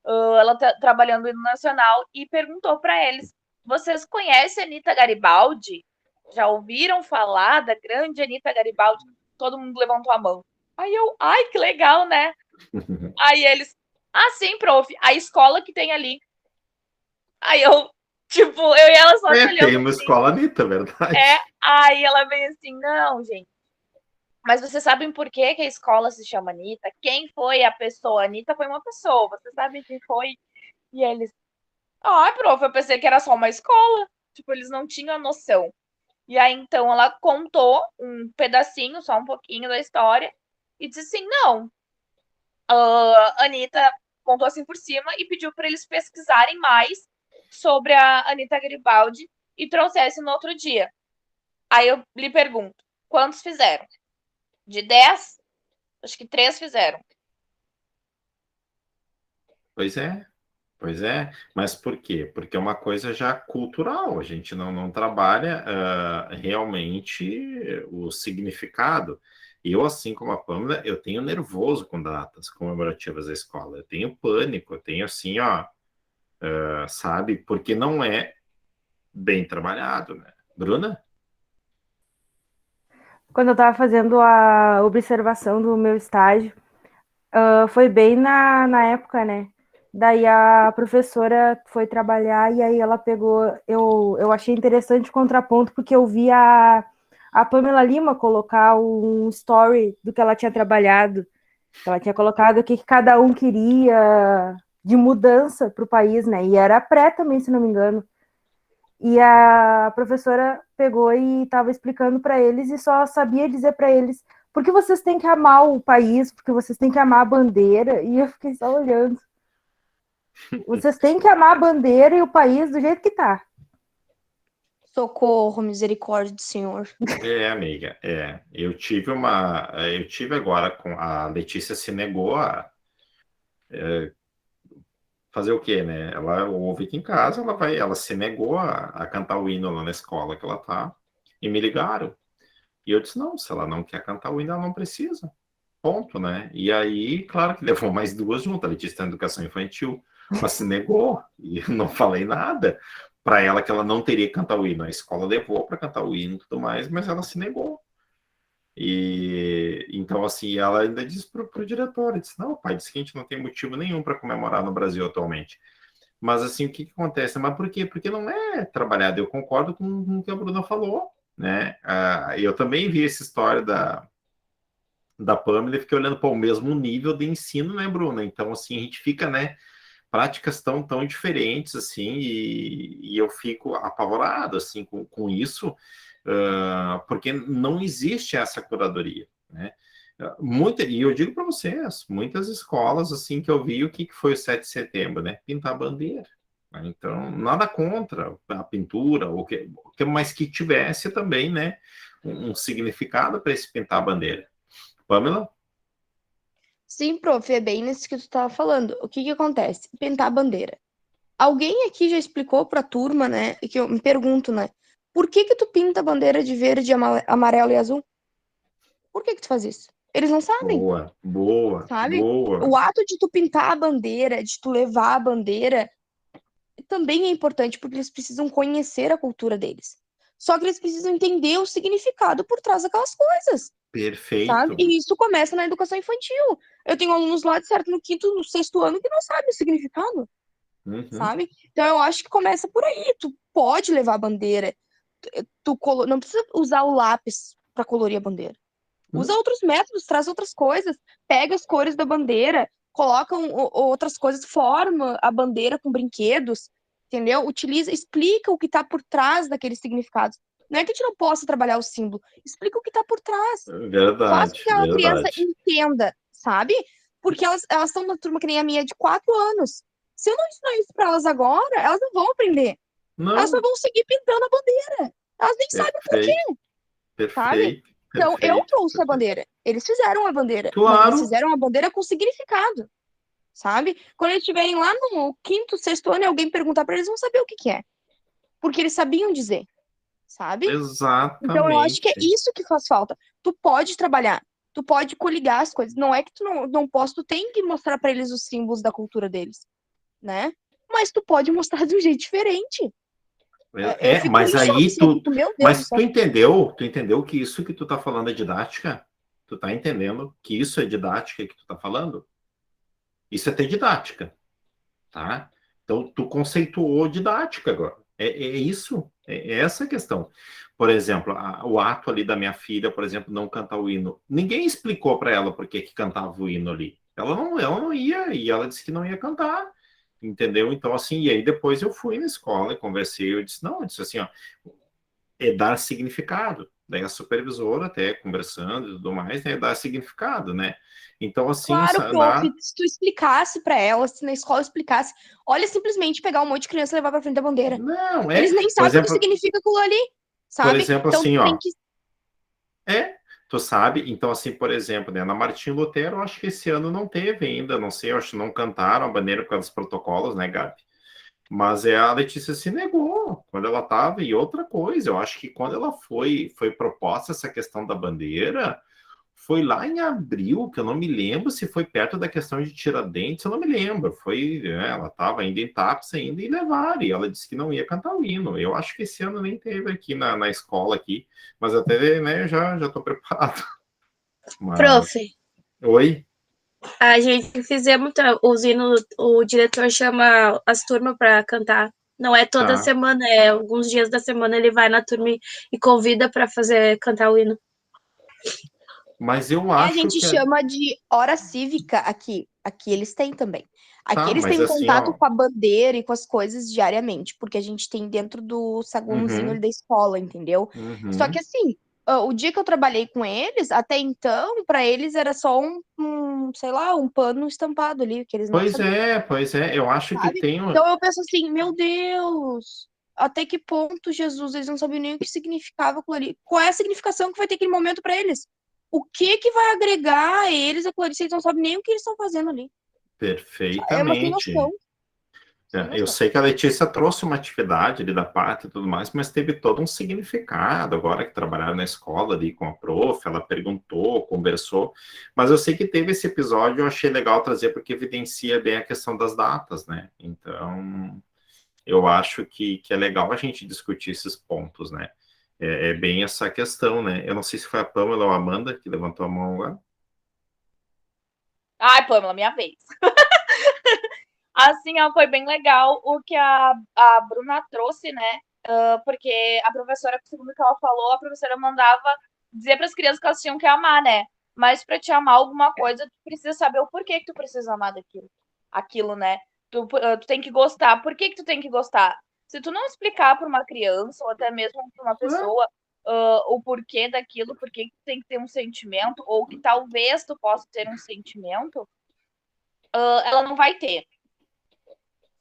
Ela trabalhando o hino nacional e perguntou para eles: vocês conhecem a Anita Garibaldi? Já ouviram falar da grande Anita Garibaldi? Todo mundo levantou a mão. Aí eu, que legal, né? Aí eles, sim, prof, a escola que tem ali. Aí eu, tipo, eu e ela só olhando. Tem uma escola Anitta, verdade. Aí ela veio assim, não, gente. Mas vocês sabem por que a escola se chama Anitta? Quem foi a pessoa? A Anitta foi uma pessoa. Vocês sabem quem foi? E eles, prof, eu pensei que era só uma escola. Tipo, eles não tinham a noção. E aí, então, ela contou um pedacinho, só um pouquinho da história. E disse assim, não. A Anitta contou assim por cima e pediu para eles pesquisarem mais sobre a Anita Garibaldi e trouxessem no outro dia. Aí eu lhe pergunto, quantos fizeram? De 10, acho que 3 fizeram. Pois é. Mas por quê? Porque é uma coisa já cultural, a gente não trabalha realmente o significado. Eu, assim como a Pamela, eu tenho nervoso com datas comemorativas da escola, eu tenho pânico, eu tenho assim, sabe? Porque não é bem trabalhado, né? Bruna? quando eu estava fazendo a observação do meu estágio, foi bem na época, né? Daí a professora foi trabalhar e aí ela pegou. Eu achei interessante o contraponto, porque eu vi a Pamela Lima colocar um story do que ela tinha trabalhado. Ela tinha colocado o que cada um queria de mudança para o país, né? E era pré também, se não me engano. E a professora pegou e estava explicando para eles e só sabia dizer para eles porque vocês têm que amar o país, porque vocês têm que amar a bandeira. E eu fiquei só olhando. Vocês têm que amar a bandeira e o país do jeito que tá. Socorro, misericórdia do Senhor. Amiga, eu tive agora com a Letícia se negou a fazer o quê, né? Ela ouve aqui em casa, ela se negou a cantar o hino lá na escola que ela tá, e me ligaram. E eu disse, não, se ela não quer cantar o hino, ela não precisa. Ponto, né? E aí, claro que levou mais duas juntas, a Letícia tem educação infantil, mas se negou, e eu não falei nada para ela que ela não teria que cantar o hino. A escola levou para cantar o hino e tudo mais, mas ela se negou. E então, assim, ela ainda disse para o diretor, disse, não, o pai disse que a gente não tem motivo nenhum para comemorar no Brasil atualmente. Mas, assim, o que acontece? Mas por quê? Porque não é trabalhado. Eu concordo com o que a Bruna falou, né? Eu também vi essa história da Pamela e fiquei olhando para o mesmo nível de ensino, né, Bruna? Então, assim, a gente fica, né, práticas tão diferentes, assim, e eu fico apavorado, assim, com isso, porque não existe essa curadoria, né? E eu digo para vocês, muitas escolas, assim, que eu vi o que foi o 7 de setembro, né? Pintar a bandeira. Né? Então, nada contra a pintura, mas que tivesse também, né, um significado para esse pintar a bandeira. Pamela? Sim, prof, é bem nesse que tu tava falando. O que que acontece? Pintar a bandeira. Alguém aqui já explicou pra turma, né? E que eu me pergunto, né? Por que que tu pinta a bandeira de verde, amarelo e azul? Por que que tu faz isso? Eles não sabem, sabe? Boa. O ato de tu pintar a bandeira, de tu levar a bandeira, também é importante porque eles precisam conhecer a cultura deles. Só que eles precisam entender o significado por trás daquelas coisas, sabe? Perfeito. E isso começa na educação infantil. Eu tenho alunos lá, de certo, no quinto, no sexto ano, que não sabem o significado, Uhum. sabe? Então eu acho que começa por aí. Tu pode levar a bandeira, não precisa usar o lápis para colorir a bandeira. Usa outros métodos, traz outras coisas, pega as cores da bandeira, coloca outras coisas, forma a bandeira com brinquedos, entendeu? Utiliza, explica o que está por trás daqueles significados. Não é que a gente não possa trabalhar o símbolo, explica o que está por trás. Faz com Verdade, que a criança verdade. entenda, sabe? Porque elas estão numa turma que nem a minha de 4 anos. Se eu não ensinar isso para elas agora, elas não vão aprender. Elas só Não, vão seguir pintando a bandeira. Elas nem sabem por quê, perfeito, sabe? perfeito, Então, eu perfeito, trouxe a perfeito. bandeira. Eles fizeram a bandeira, mas eles Claro, fizeram a bandeira com significado, sabe? Quando eles estiverem lá no quinto, sexto ano e alguém perguntar para eles, vão saber o que que é. Porque eles sabiam dizer, sabe? Então, eu acho que é exatamente. isso que faz falta. Tu pode trabalhar, tu pode coligar as coisas. Não é que tu não possa, tu tem que mostrar para eles os símbolos da cultura deles, né? Mas tu pode mostrar de um jeito diferente. Eu fico Mas em choque, aí assim, eu fico, meu Deus do mas céu. tu entendeu que isso que tu tá falando é didática? Tu tá entendendo que isso é didática que tu tá falando? Isso é ter didática, tá? Então, tu conceituou didática agora. É isso, é essa a questão. Por exemplo, o ato ali da minha filha, por exemplo, não cantar o hino. Ninguém explicou para ela por que cantava o hino ali. Ela não ia, e ela disse que não ia cantar, entendeu? Então, assim, e aí depois eu fui na escola e conversei, eu disse, não, eu disse assim, ó, é dar significado. Daí a supervisora, até conversando e tudo mais, né, dar significado, né? Então, assim, Claro, prof, se tu explicasse pra elas, se na escola explicasse, olha, simplesmente pegar um monte de criança e levar pra frente da bandeira. não, Eles nem por sabem o que exemplo, significa aquilo ali, sabe? Então assim, tu tem ó, que. tu sabe, então assim, por exemplo, né, na Martim Lutero, eu acho que esse ano não teve ainda, não sei, eu acho que não cantaram a bandeira por causa dos protocolos, né, Gabi? Mas a Letícia se negou quando ela estava, e outra coisa, eu acho que quando ela foi proposta essa questão da bandeira, foi lá em abril, que eu não me lembro se foi perto da questão de Tiradentes, eu não me lembro. Ela estava ainda em TAPS ainda e levaram, e ela disse que não ia cantar o hino. Eu acho que esse ano nem teve aqui na escola aqui, mas até, né, já estou preparado. Mas... Prof, Oi? a gente fizemos os hinos, o diretor chama as turmas para cantar. Não é toda Tá. semana, é alguns dias da semana ele vai na turma e convida para fazer cantar o hino. Mas eu E a acho gente que... chama de hora cívica aqui. Aqui eles têm também. Aqui Tá, eles mas têm assim, contato ó... com a bandeira e com as coisas diariamente, porque a gente tem dentro do saguãozinho Uhum, ali da escola, entendeu? Só que uhum. assim, o dia que eu trabalhei com eles, até então, para eles era só sei lá, um pano estampado ali, que eles nem sabiam, Pois é, eu acho que sabe? tem... Então eu penso assim, meu Deus, até que ponto, Jesus, eles não sabiam nem o que significava aquilo ali. Qual é a significação que vai ter aquele momento para eles? O que que vai agregar a eles aquilo ali, se eles não sabem nem o que eles estão fazendo ali? É uma sem Perfeitamente. noção. Sem Eu noção. sei que a Letícia trouxe uma atividade ali da parte e tudo mais, mas teve todo um significado agora que trabalharam na escola ali com a prof, ela perguntou, conversou, mas eu sei que teve esse episódio, eu achei legal trazer porque evidencia bem a questão das datas, né? Então, eu acho que é legal a gente discutir esses pontos, né? É bem essa questão, né? Eu não sei se foi a Pamela ou a Amanda que levantou a mão agora. Ai, Pamela, minha vez. Assim, ó, foi bem legal o que a Bruna trouxe, né? Porque a professora, segundo o que ela falou, a professora mandava dizer para as crianças que elas tinham que amar, né? Mas para te amar alguma coisa, tu precisa saber o porquê que tu precisa amar daquilo. Aquilo, né? Tu tem que gostar. Por que tu tem que gostar? Se tu não explicar para uma criança, ou até mesmo para uma pessoa, o porquê daquilo, por que tu tem que ter um sentimento, ou que talvez tu possa ter um sentimento, ela não vai ter,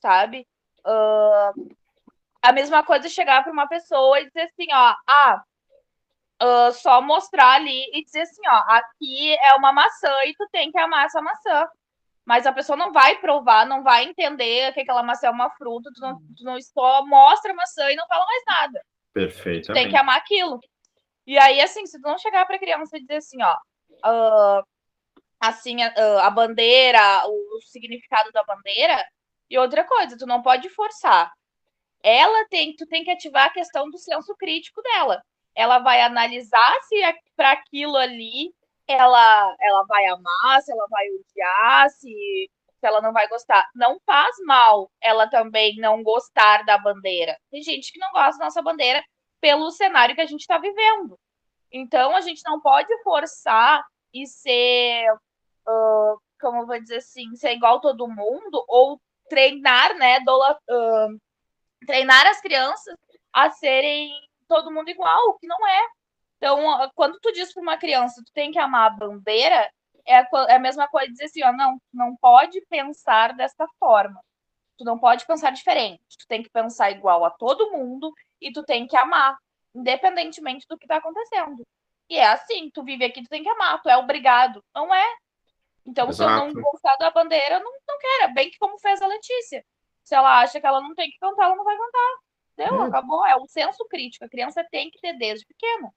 sabe? A mesma coisa chegar para uma pessoa e dizer assim, ó, só mostrar ali e dizer assim, ó, aqui é uma maçã e tu tem que amar essa maçã. Mas a pessoa não vai provar, não vai entender que aquela maçã é uma fruta, tu não só mostra a maçã e não fala mais nada. Tu tem que Perfeitamente. amar aquilo. E aí, assim, se tu não chegar pra criança e dizer assim, ó, assim, a bandeira, o significado da bandeira, e outra coisa, tu não pode forçar. Tu tem que ativar a questão do senso crítico dela. Ela vai analisar se para aquilo ali ela vai amar, se ela vai odiar, se ela não vai gostar. Não faz mal ela também não gostar da bandeira. Tem gente que não gosta da nossa bandeira pelo cenário que a gente está vivendo. Então a gente não pode forçar e ser, como eu vou dizer assim, ser igual todo mundo ou treinar, né, treinar as crianças a serem todo mundo igual, o que não é. Então, quando tu diz para uma criança, tu tem que amar a bandeira, é a mesma coisa de dizer assim, ó, não pode pensar dessa forma. Tu não pode pensar diferente. Tu tem que pensar igual a todo mundo e tu tem que amar, independentemente do que tá acontecendo. E é assim, tu vive aqui, tu tem que amar, tu é obrigado. Não é. Então, se eu não Exato. gostar da bandeira, eu não quero. É bem que como fez a Letícia. Se ela acha que ela não tem que cantar, ela não vai cantar. Entendeu? Acabou. É o senso crítico. A criança tem que ter desde pequeno.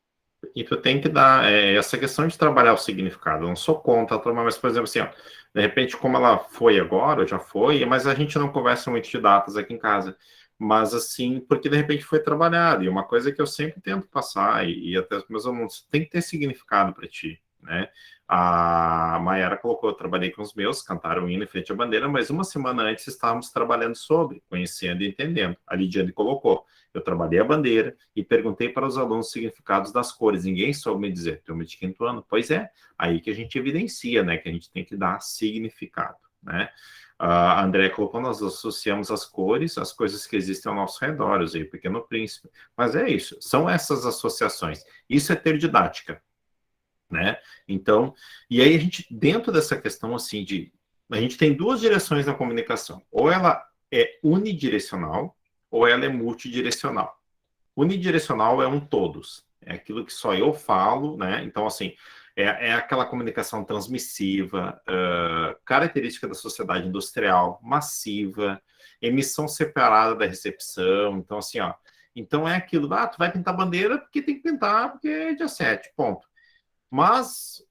E tu tem que dar essa questão de trabalhar o significado. Eu não sou contra, mas, por exemplo, assim, ó, de repente, como ela foi agora, ou já foi, mas a gente não conversa muito de datas aqui em casa. Mas, assim, porque de repente foi trabalhado. E uma coisa que eu sempre tento passar, e até os meus alunos, tem que ter significado para ti, né? A Mayara colocou, eu trabalhei com os meus, cantaram o hino em frente à bandeira, mas uma semana antes estávamos trabalhando sobre, conhecendo e entendendo. A Lidiane colocou. Eu trabalhei a bandeira e perguntei para os alunos os significados das cores. Ninguém soube me dizer. Turma de quinto ano. Pois é, aí que a gente evidencia, né? Que a gente tem que dar significado, né? A André colocou, nós associamos as cores às coisas que existem ao nosso redor. Usei o Pequeno Príncipe. Mas é isso, são essas associações. Isso é ter didática, né? Então, e aí a gente, dentro dessa questão, assim, a gente tem duas direções na comunicação. Ou ela é unidirecional, ou ela é multidirecional. Unidirecional é um todos, é aquilo que só eu falo, né? Então, assim, é aquela comunicação transmissiva, característica da sociedade industrial, massiva, emissão separada da recepção. Então, assim, ó, então é aquilo, tu vai pintar bandeira porque tem que pintar, porque é dia 7, ponto. Mas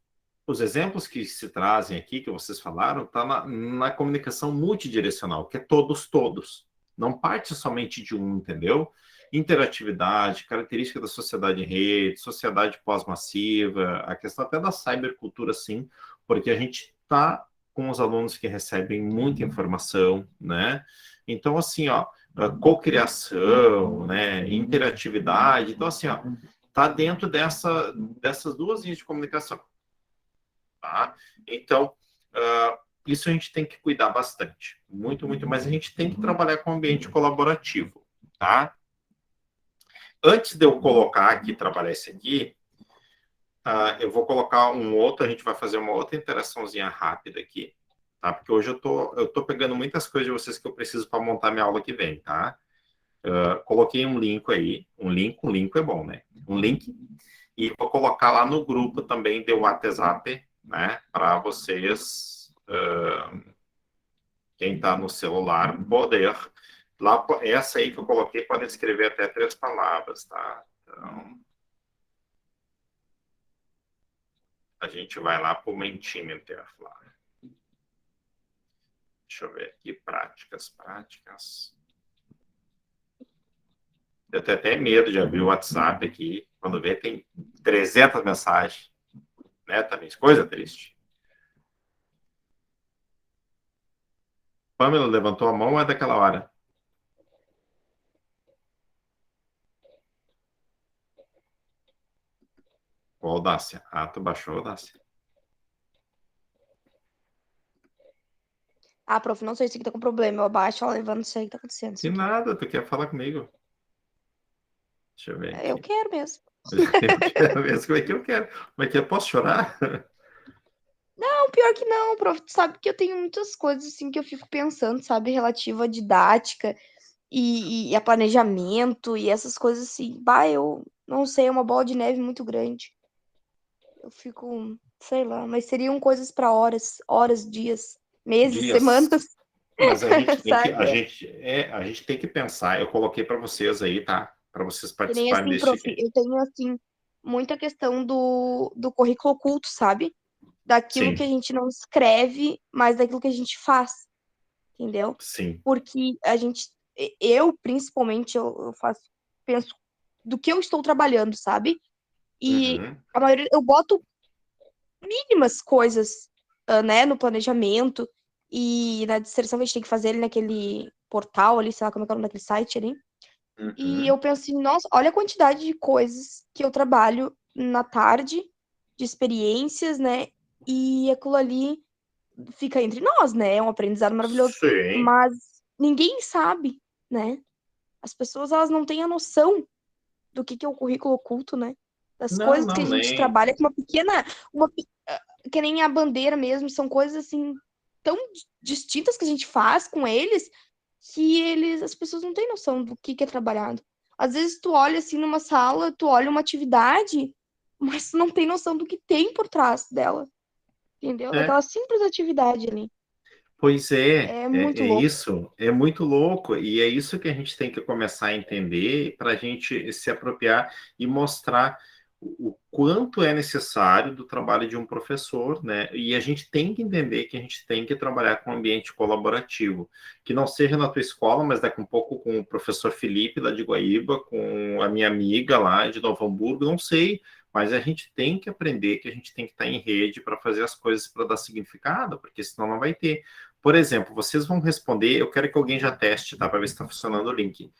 os exemplos que se trazem aqui, que vocês falaram, tá na comunicação multidirecional, que é todos. Não parte somente de um, entendeu? Interatividade, característica da sociedade em rede, sociedade pós-massiva, a questão até da cybercultura, sim, porque a gente está com os alunos que recebem muita informação, né? Então, assim, ó, cocriação, né, interatividade, então, assim, ó, tá dentro dessas duas linhas de comunicação, tá? Então, isso a gente tem que cuidar bastante, muito, mas a gente tem que trabalhar com ambiente colaborativo, tá? Antes de eu colocar aqui, trabalhar esse aqui, eu vou colocar um outro, a gente vai fazer uma outra interaçãozinha rápida aqui, tá? Porque hoje eu tô pegando muitas coisas de vocês que eu preciso para montar minha aula que vem, tá? Coloquei um link aí, um link é bom, né? Um link, e vou colocar lá no grupo também de WhatsApp, né? Para vocês, quem está no celular, poder. Lá, essa aí que eu coloquei pode escrever até 3 palavras, tá? Então, a gente vai lá para o Mentimeter lá. Deixa eu ver aqui, práticas. Eu tenho até medo de abrir o WhatsApp aqui. Quando vê, tem 300 mensagens. Né, Thaís? Coisa triste. Pamela levantou a mão ou é daquela hora? Ô, Audácia. Tu baixou, Audácia. Prof, não sei se aqui tá com problema. Eu abaixo, ela levando, não sei o que tá acontecendo. Que nada, tu quer falar comigo? Deixa eu ver aqui. Eu quero mesmo. Eu quero mesmo. Como é que eu quero? Como é que eu posso chorar? Não, pior que não, prof. Tu sabe que eu tenho muitas coisas assim que eu fico pensando, sabe, relativa à didática e a planejamento e essas coisas assim. Bah, eu não sei, é uma bola de neve muito grande. Eu fico, sei lá, mas seriam coisas para horas, dias, meses, Dias. semanas, Mas a gente tem que, sabe? a gente tem que pensar. Eu coloquei para vocês aí, tá? Para vocês Que nem participarem assim, desse prof, aqui. eu tenho assim muita questão do currículo oculto, sabe? Daquilo que a Sim, gente não escreve, mas daquilo que a gente faz, entendeu? sim. Porque eu principalmente, eu faço, penso do que eu estou trabalhando, sabe? E Uhum. a maioria, eu boto mínimas coisas, né, no planejamento e na dissertação que a gente tem que fazer ali naquele portal ali, sei lá como é que é o nome daquele site ali. E Uhum. eu penso assim, nossa, olha a quantidade de coisas que eu trabalho na tarde, de experiências, né? E aquilo ali fica entre nós, né? É um aprendizado maravilhoso. Sim. Mas ninguém sabe, né? As pessoas, elas não têm a noção do que é o currículo oculto, né? Das Não, coisas que não, a gente nem. trabalha com que nem a bandeira mesmo, são coisas assim tão distintas que a gente faz com eles que as pessoas não têm noção do que é trabalhado. Às vezes tu olha assim numa sala, tu olha uma atividade, mas tu não tem noção do que tem por trás dela, entendeu? É. Daquela simples atividade ali. Pois é, É muito é louco. isso, é muito louco, e é isso que a gente tem que começar a entender para a gente se apropriar e mostrar o quanto é necessário do trabalho de um professor, né? E a gente tem que entender que a gente tem que trabalhar com um ambiente colaborativo, que não seja na tua escola, mas daqui um pouco com o professor Felipe, lá de Guaíba, com a minha amiga lá de Novo Hamburgo, não sei, mas a gente tem que aprender que a gente tem que estar em rede para fazer as coisas para dar significado, porque senão não vai ter. Por exemplo, vocês vão responder, eu quero que alguém já teste, tá? Para ver se está funcionando o link.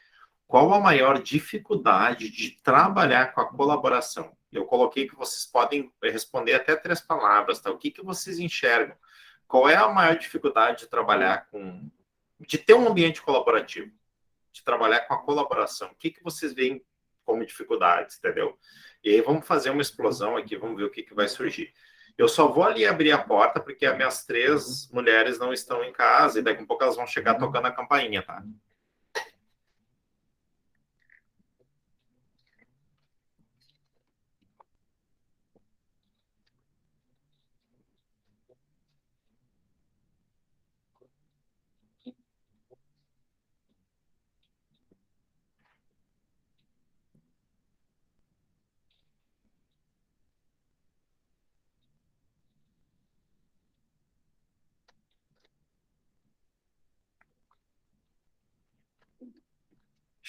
Qual a maior dificuldade de trabalhar com a colaboração? Eu coloquei que vocês podem responder até 3 palavras, tá? O que vocês enxergam? Qual é a maior dificuldade de trabalhar com... de ter um ambiente colaborativo? De trabalhar com a colaboração? O que vocês veem como dificuldades, entendeu? E aí vamos fazer uma explosão aqui, vamos ver o que vai surgir. Eu só vou ali abrir a porta porque as minhas 3 mulheres não estão em casa e daqui a pouco elas vão chegar tocando a campainha, tá?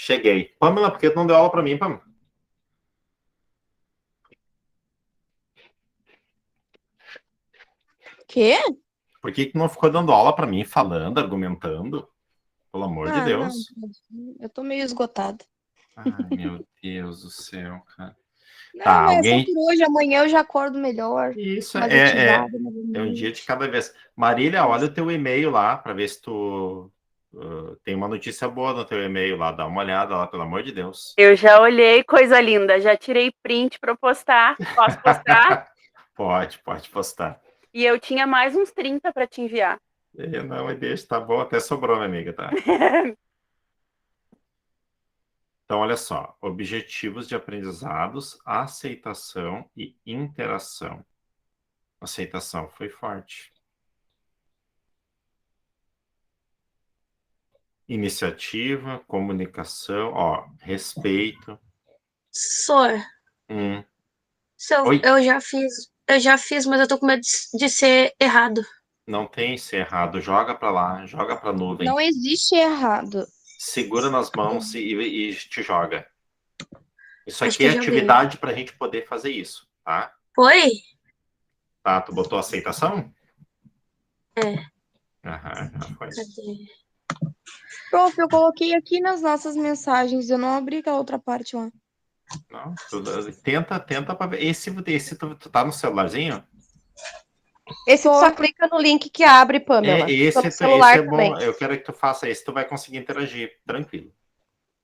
Cheguei. Pamela, por que tu não deu aula para mim, Pamela? Quê? Por que tu não ficou dando aula para mim, falando, argumentando? Pelo amor de Ah, não. Deus. Eu tô meio esgotada. Ai, meu Deus do céu, cara. Não, Tá, mas é só alguém... por hoje. Amanhã eu já acordo melhor. Isso, Mais é ativada um novamente. dia de cada vez. Marília, olha o teu e-mail lá para ver se tu tem uma notícia boa no teu e-mail lá. Dá uma olhada lá, pelo amor de Deus. Eu já olhei, coisa linda. Já tirei print para postar. Posso postar? Pode postar. E eu tinha mais uns 30 para te enviar. Não, deixa, tá bom, até sobrou, minha amiga, tá? Então, olha só, objetivos de aprendizados, aceitação e interação. Aceitação foi forte. Iniciativa, comunicação, respeito. Sor, Oi? eu já fiz, mas eu tô com medo de ser errado. Não tem ser errado, joga para lá, joga para nuvem. Não existe errado. Segura nas mãos e te joga. Isso Acho aqui que é eu joguei. atividade para a gente poder fazer isso, tá? Foi? Tá, tu botou aceitação? É. Aham, já foi. Cadê? Prof, eu coloquei aqui nas nossas mensagens. Eu não abri aquela outra parte lá. Não, tenta para ver. Esse tu tá no celularzinho? Esse tu só clica no link que abre, Pamela. Esse no celular é bom. também. Eu quero que tu faça esse, tu vai conseguir interagir, tranquilo.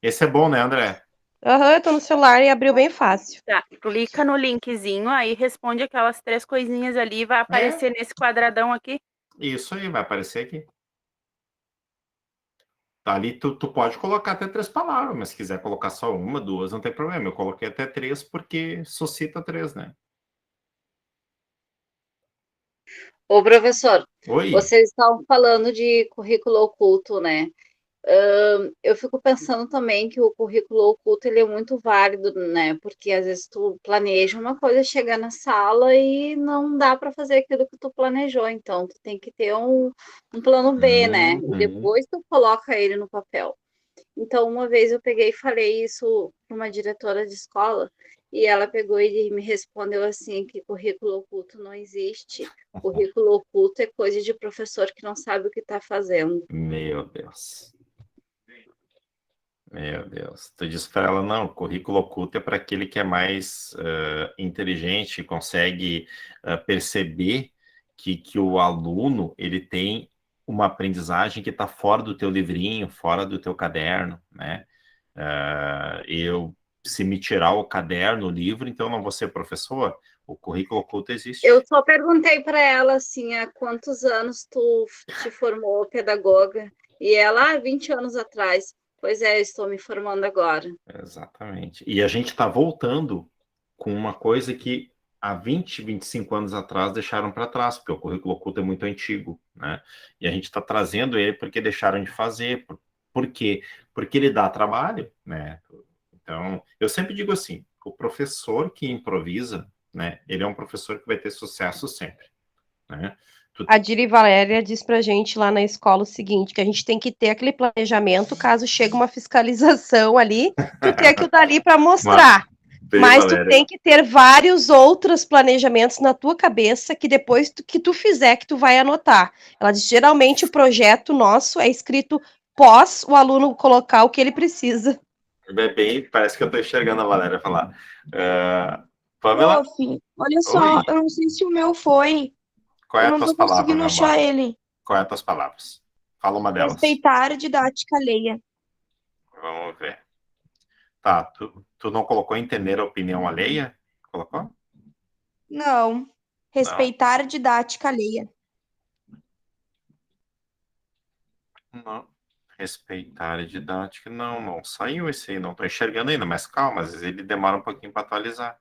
Esse é bom, né, André? Aham, eu tô no celular e abriu bem fácil. Tá, clica no linkzinho, aí responde aquelas 3 coisinhas ali, vai aparecer nesse quadradão aqui. Isso aí, vai aparecer aqui. Tá ali, tu pode colocar até 3 palavras, mas se quiser colocar só uma, 2, não tem problema. Eu coloquei até 3 porque suscita 3, né? Ô, professor, Oi? vocês estavam falando de currículo oculto, né? Eu fico pensando também que o currículo oculto ele é muito válido, né? Porque às vezes tu planeja uma coisa, chega na sala e não dá para fazer aquilo que tu planejou. Então, tu tem que ter um plano B, né? E depois tu coloca ele no papel. Então, uma vez eu peguei e falei isso para uma diretora de escola, e ela pegou e me respondeu assim, que currículo oculto não existe. Currículo oculto é coisa de professor que não sabe o que está fazendo. Meu Deus. Meu Deus. Tu disse para ela, não, currículo oculto é para aquele que é mais inteligente, consegue perceber que o aluno ele tem uma aprendizagem que está fora do teu livrinho, fora do teu caderno, né? Se me tirar o caderno, o livro, então eu não vou ser professor. O currículo oculto existe. Eu só perguntei para ela assim, há quantos anos tu te formou pedagoga? E ela, 20 anos atrás. Pois é, eu estou me formando agora. Exatamente. E a gente está voltando com uma coisa que há 20, 25 anos atrás deixaram para trás, porque o currículo oculto é muito antigo, né? E a gente está trazendo ele porque deixaram de fazer. Por quê? Porque ele dá trabalho, né? Então, eu sempre digo assim, o professor que improvisa, né? Ele é um professor que vai ter sucesso sempre, né? A Diri Valéria diz pra gente lá na escola o seguinte, que a gente tem que ter aquele planejamento, caso chegue uma fiscalização ali, tu ter aquilo dali para mostrar. Mas tu tem que ter vários outros planejamentos na tua cabeça, que depois que tu fizer, que tu vai anotar. Ela diz, geralmente o projeto nosso é escrito pós o aluno colocar o que ele precisa. Parece que eu estou enxergando a Valéria falar. Pamela? Prof, olha só, eu não sei se o meu foi. Qual é Eu as não tuas tô palavras, conseguindo meu achar amor? ele. Qual é as tuas palavras? Fala uma delas. Respeitar a didática alheia. Vamos ver. Tá, tu não colocou entender a opinião alheia? Colocou? Não. Respeitar a didática alheia. Não. Respeitar a didática. Não saiu esse aí. Não estou enxergando ainda, mas calma, às vezes ele demora um pouquinho para atualizar.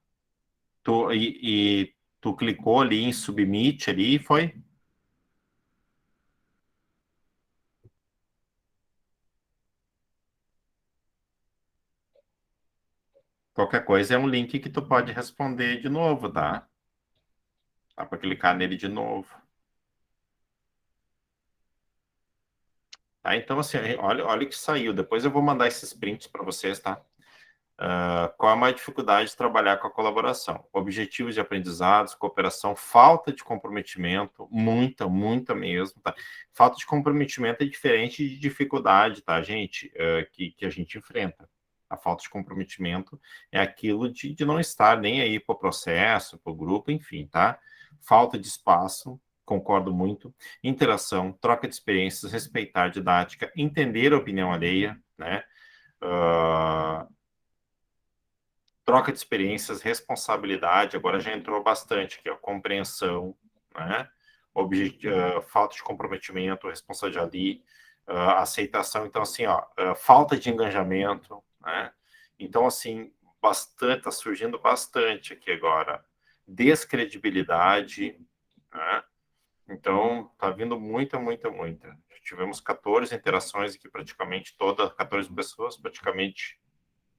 Tu clicou ali em submit ali e foi? Qualquer coisa é um link que tu pode responder de novo, tá? Dá para clicar nele de novo. Tá? Então, assim, olha o que saiu. Depois eu vou mandar esses prints para vocês, tá? Qual a maior dificuldade de trabalhar com a colaboração? Objetivos de aprendizados, cooperação, falta de comprometimento, muita mesmo, tá? Falta de comprometimento é diferente de dificuldade, tá, gente? Que a gente enfrenta. A falta de comprometimento é aquilo de não estar nem aí para o processo, para o grupo, enfim, tá? Falta de espaço, concordo muito. Interação, troca de experiências, respeitar a didática, entender a opinião alheia, né? Troca de experiências, responsabilidade, agora já entrou bastante aqui, a compreensão, né? Falta de comprometimento, responsabilidade ali, aceitação, então assim, falta de engajamento, né? Então assim, tá surgindo bastante aqui agora, descredibilidade, né? Então tá vindo muita. Tivemos 14 interações aqui, praticamente 14 pessoas, praticamente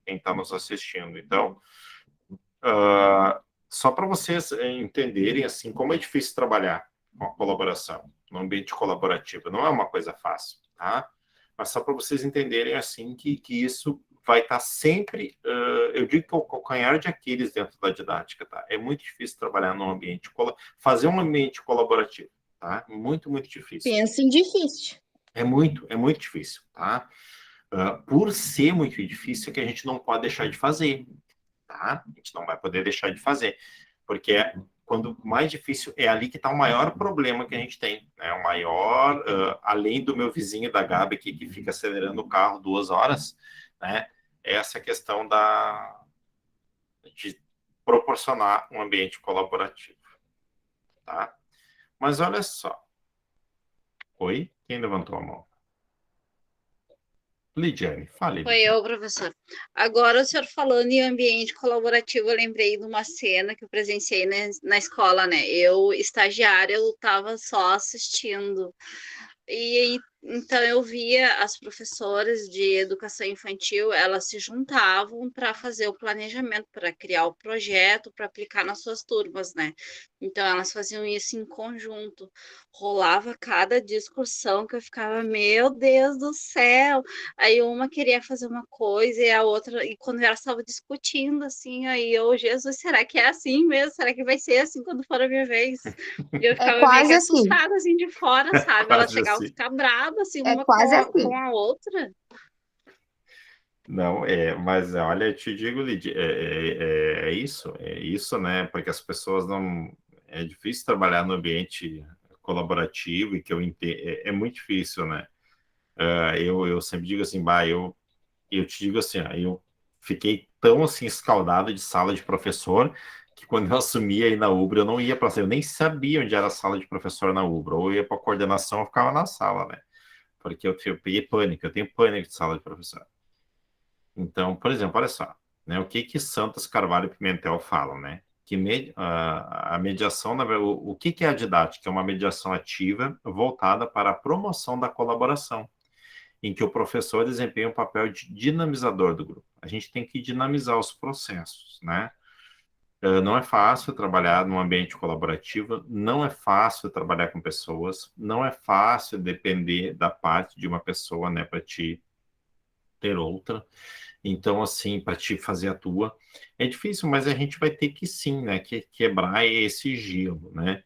quem está nos assistindo. Então, só para vocês entenderem assim como é difícil trabalhar com a colaboração no ambiente colaborativo, não é uma coisa fácil, tá? Mas só para vocês entenderem assim que isso vai estar sempre, eu digo que é o calcanhar de Aquiles dentro da didática, tá? É muito difícil trabalhar num ambiente, fazer um ambiente colaborativo, tá? Muito difícil. Pensa em difícil. É muito difícil, tá? Por ser muito difícil, é que a gente não pode deixar de fazer, tá? A gente não vai poder deixar de fazer, porque quando mais difícil é ali que está o maior problema que a gente tem, né? O maior, além do meu vizinho da Gabi aqui, que fica acelerando o carro 2 horas, né? Essa questão de proporcionar um ambiente colaborativo, tá? Mas olha só. Oi? Quem levantou a mão? Lidiane, fale. Foi eu, professor. Agora, o senhor falando em ambiente colaborativo, eu lembrei de uma cena que eu presenciei na escola, né? Eu, estagiária, eu estava só assistindo. E então eu via as professoras de educação infantil, elas se juntavam para fazer o planejamento, para criar o projeto, para aplicar nas suas turmas, né? Então elas faziam isso em conjunto. Rolava cada discussão que eu ficava, meu Deus do céu! Aí uma queria fazer uma coisa e a outra, e quando elas estavam discutindo assim, aí eu, Jesus, será que é assim mesmo? Será que vai ser assim quando for a minha vez? E eu ficava meio que assustada assim de fora, sabe? Ela chegava a ficar brava assim, uma com a outra. Não, mas olha, eu te digo, Lidia, é isso, né? Porque as pessoas não. É difícil trabalhar no ambiente colaborativo e que eu entendo. É muito difícil, né? Eu sempre digo assim, eu te digo assim, eu fiquei tão assim escaldado de sala de professor que quando eu assumi aí na Ubra, eu não ia para eu nem sabia onde era a sala de professor na Ubra, ou eu ia para coordenação, eu ficava na sala, né? Porque eu peguei pânico, eu tenho pânico de sala de professor. Então, por exemplo, olha só, né, o que Santos, Carvalho e Pimentel falam, né? Que a mediação, o que é a didática? É uma mediação ativa voltada para a promoção da colaboração, em que o professor desempenha um papel de dinamizador do grupo. A gente tem que dinamizar os processos, né? Não é fácil trabalhar num ambiente colaborativo, não é fácil trabalhar com pessoas, não é fácil depender da parte de uma pessoa, né, para te ter outra. Então, assim, para te fazer a tua, é difícil, mas a gente vai ter que sim, né, quebrar esse gelo, né?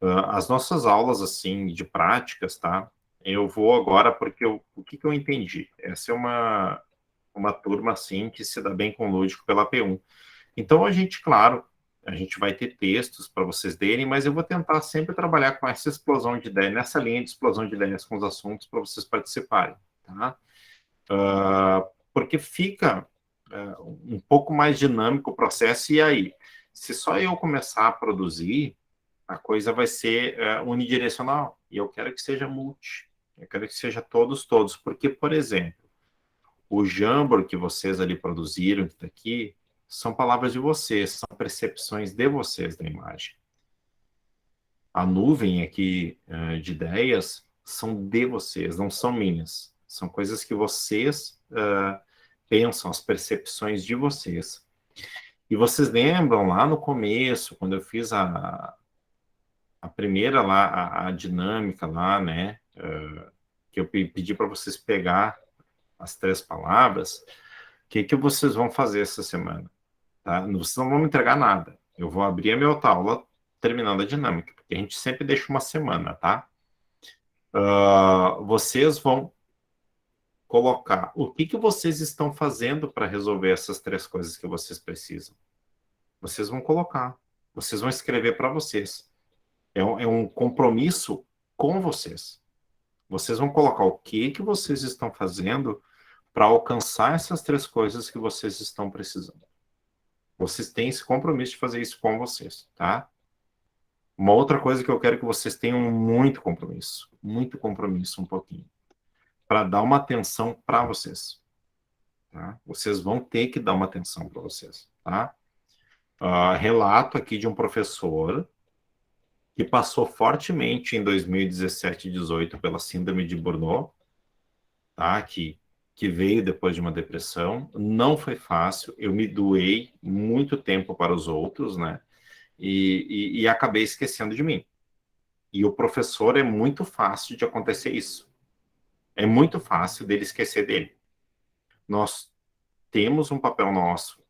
As nossas aulas, assim, de práticas, tá? Eu vou agora porque o que eu entendi? Essa é uma turma, assim, que se dá bem com o lúdico pela P1. Então, claro, a gente vai ter textos para vocês lerem, mas eu vou tentar sempre trabalhar com essa explosão de ideias, nessa linha de explosão de ideias com os assuntos para vocês participarem, tá? Porque fica um pouco mais dinâmico o processo, e aí, se só eu começar a produzir, a coisa vai ser unidirecional, e eu quero que seja multi, eu quero que seja todos, porque, por exemplo, o Jamboard que vocês ali produziram, que está aqui, são palavras de vocês, são percepções de vocês da imagem. A nuvem aqui de ideias são de vocês, não são minhas. São coisas que vocês pensam, as percepções de vocês. E vocês lembram lá no começo, quando eu fiz a primeira lá, a dinâmica lá, né, que eu pedi para vocês pegar as 3 palavras, o que vocês vão fazer essa semana? Tá? Vocês não vão me entregar nada. Eu vou abrir a minha outra aula terminando a dinâmica, porque a gente sempre deixa uma semana, tá? Vocês vão colocar o que vocês estão fazendo para resolver essas 3 coisas que vocês precisam. Vocês vão colocar. Vocês vão escrever para vocês. É um compromisso com vocês. Vocês vão colocar o que vocês estão fazendo para alcançar essas 3 coisas que vocês estão precisando. Vocês têm esse compromisso de fazer isso com vocês, tá? Uma outra coisa que eu quero que vocês tenham muito compromisso um pouquinho, para dar uma atenção para vocês, tá? Vocês vão ter que dar uma atenção para vocês, tá? Relato aqui de um professor que passou fortemente em 2017 e 2018 pela síndrome de Burnout, tá? Que veio depois de uma depressão. Não foi fácil, eu me doei muito tempo para os outros, né? E acabei esquecendo de mim. E o professor é muito fácil de acontecer isso. É muito fácil dele esquecer dele. Nós temos um papel nosso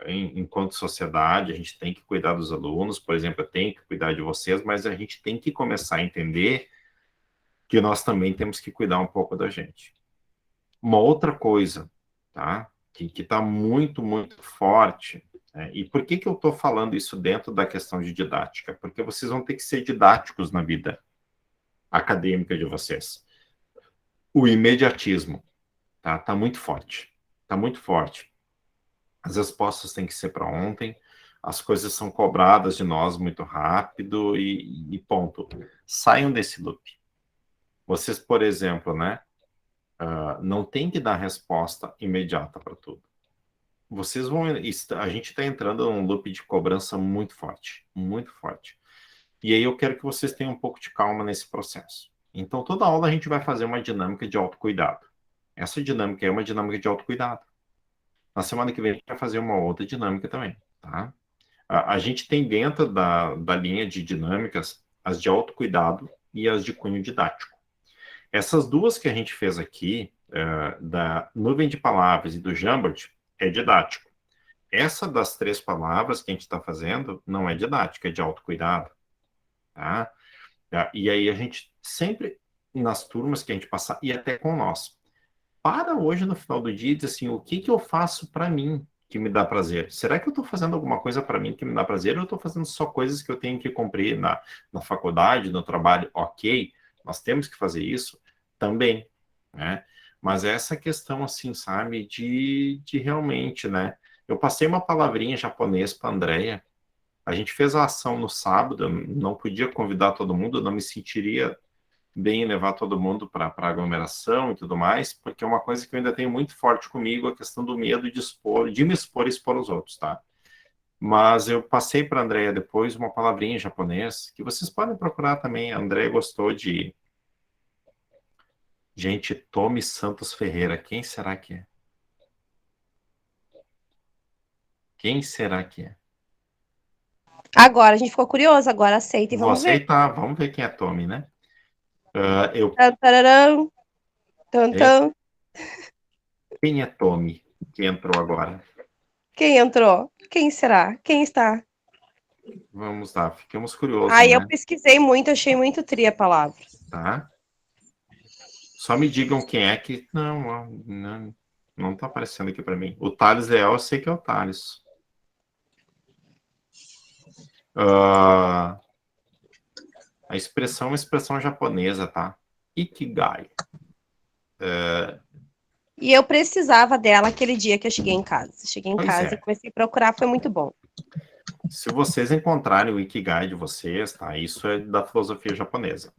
enquanto sociedade, a gente tem que cuidar dos alunos, por exemplo, eu tenho que cuidar de vocês, mas a gente tem que começar a entender que nós também temos que cuidar um pouco da gente. Uma outra coisa, tá? Que está muito, muito forte, e por que eu estou falando isso dentro da questão de didática? Porque vocês vão ter que ser didáticos na vida acadêmica de vocês. O imediatismo, tá? Tá muito forte. Tá muito forte. As respostas têm que ser para ontem, as coisas são cobradas de nós muito rápido e ponto. Saiam desse loop. Vocês, por exemplo, né? Não tem que dar resposta imediata para tudo. Vocês vão... A gente está entrando num loop de cobrança muito forte. Muito forte. E aí eu quero que vocês tenham um pouco de calma nesse processo. Então, toda aula a gente vai fazer uma dinâmica de autocuidado. Essa dinâmica é uma dinâmica de autocuidado. Na semana que vem a gente vai fazer uma outra dinâmica também, tá? A gente tem dentro da linha de dinâmicas as de autocuidado e as de cunho didático. Essas 2 que a gente fez aqui, da nuvem de palavras e do Jamboard, é didático. Essa das 3 palavras que a gente está fazendo não é didática, é de autocuidado. Tá? E aí a gente sempre, nas turmas que a gente passar, e até com nós, para hoje no final do dia e diz assim, o que eu faço para mim que me dá prazer? Será que eu estou fazendo alguma coisa para mim que me dá prazer ou eu estou fazendo só coisas que eu tenho que cumprir na faculdade, no trabalho? Ok, nós temos que fazer isso também, né? Mas essa questão, assim, sabe, de realmente, né? Eu passei uma palavrinha japonês para a Andrea, a gente fez a ação no sábado, eu não podia convidar todo mundo, eu não me sentiria bem levar todo mundo para aglomeração e tudo mais, porque é uma coisa que eu ainda tenho muito forte comigo, a questão do medo de me expor e expor os outros, tá? Mas eu passei para a Andrea depois uma palavrinha em japonês, que vocês podem procurar também, a Andrea gostou de... Gente, Tome Santos Ferreira, quem será que é? Quem será que é? Agora a gente ficou curioso, agora aceita e Vou vamos ver. aceitar, vamos ver quem é Tome, né? Tararam, tan. Quem é Tome que entrou agora? Quem entrou? Quem será? Quem está? Vamos lá, ficamos curiosos, Aí né? eu pesquisei muito, achei muito tri a palavra. Tá. Só me digam quem é que... Não tá aparecendo aqui para mim. O Thales Leal, eu sei que é o Thales. A expressão é uma expressão japonesa, tá? Ikigai. E eu precisava dela aquele dia que eu cheguei em casa. Cheguei em Pois casa é. e comecei a procurar, foi muito bom. Se vocês encontrarem o Ikigai de vocês, tá? Isso é da filosofia japonesa.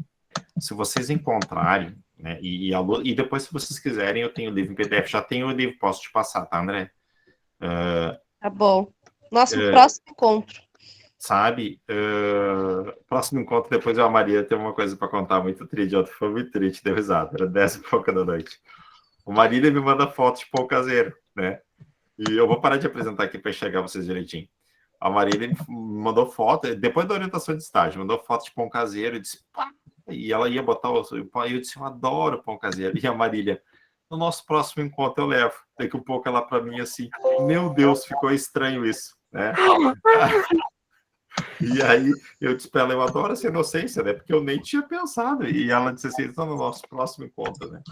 Se vocês encontrarem, né? E depois, se vocês quiserem, eu tenho o livro em PDF. Já tenho o livro, posso te passar, tá, André? Tá bom. Nosso próximo encontro. Sabe? Próximo encontro, depois eu e a Maria tem uma coisa para contar muito triste. Ontem foi muito triste, deu risada. Era 10 e pouca da noite. O Marília me manda fotos de pão caseiro, né? E eu vou parar de apresentar aqui para enxergar vocês direitinho. A Marília me mandou foto, depois da orientação de estágio, mandou foto de pão caseiro e disse, pá, E ela ia botar o pão, e eu disse, eu adoro pão caseiro. E a Marília, no nosso próximo encontro eu levo. Daqui a pouco ela para mim assim, meu Deus, ficou estranho isso, né? E aí eu disse para ela, eu adoro essa inocência, né? Porque eu nem tinha pensado. E ela disse assim, então no nosso próximo encontro, né?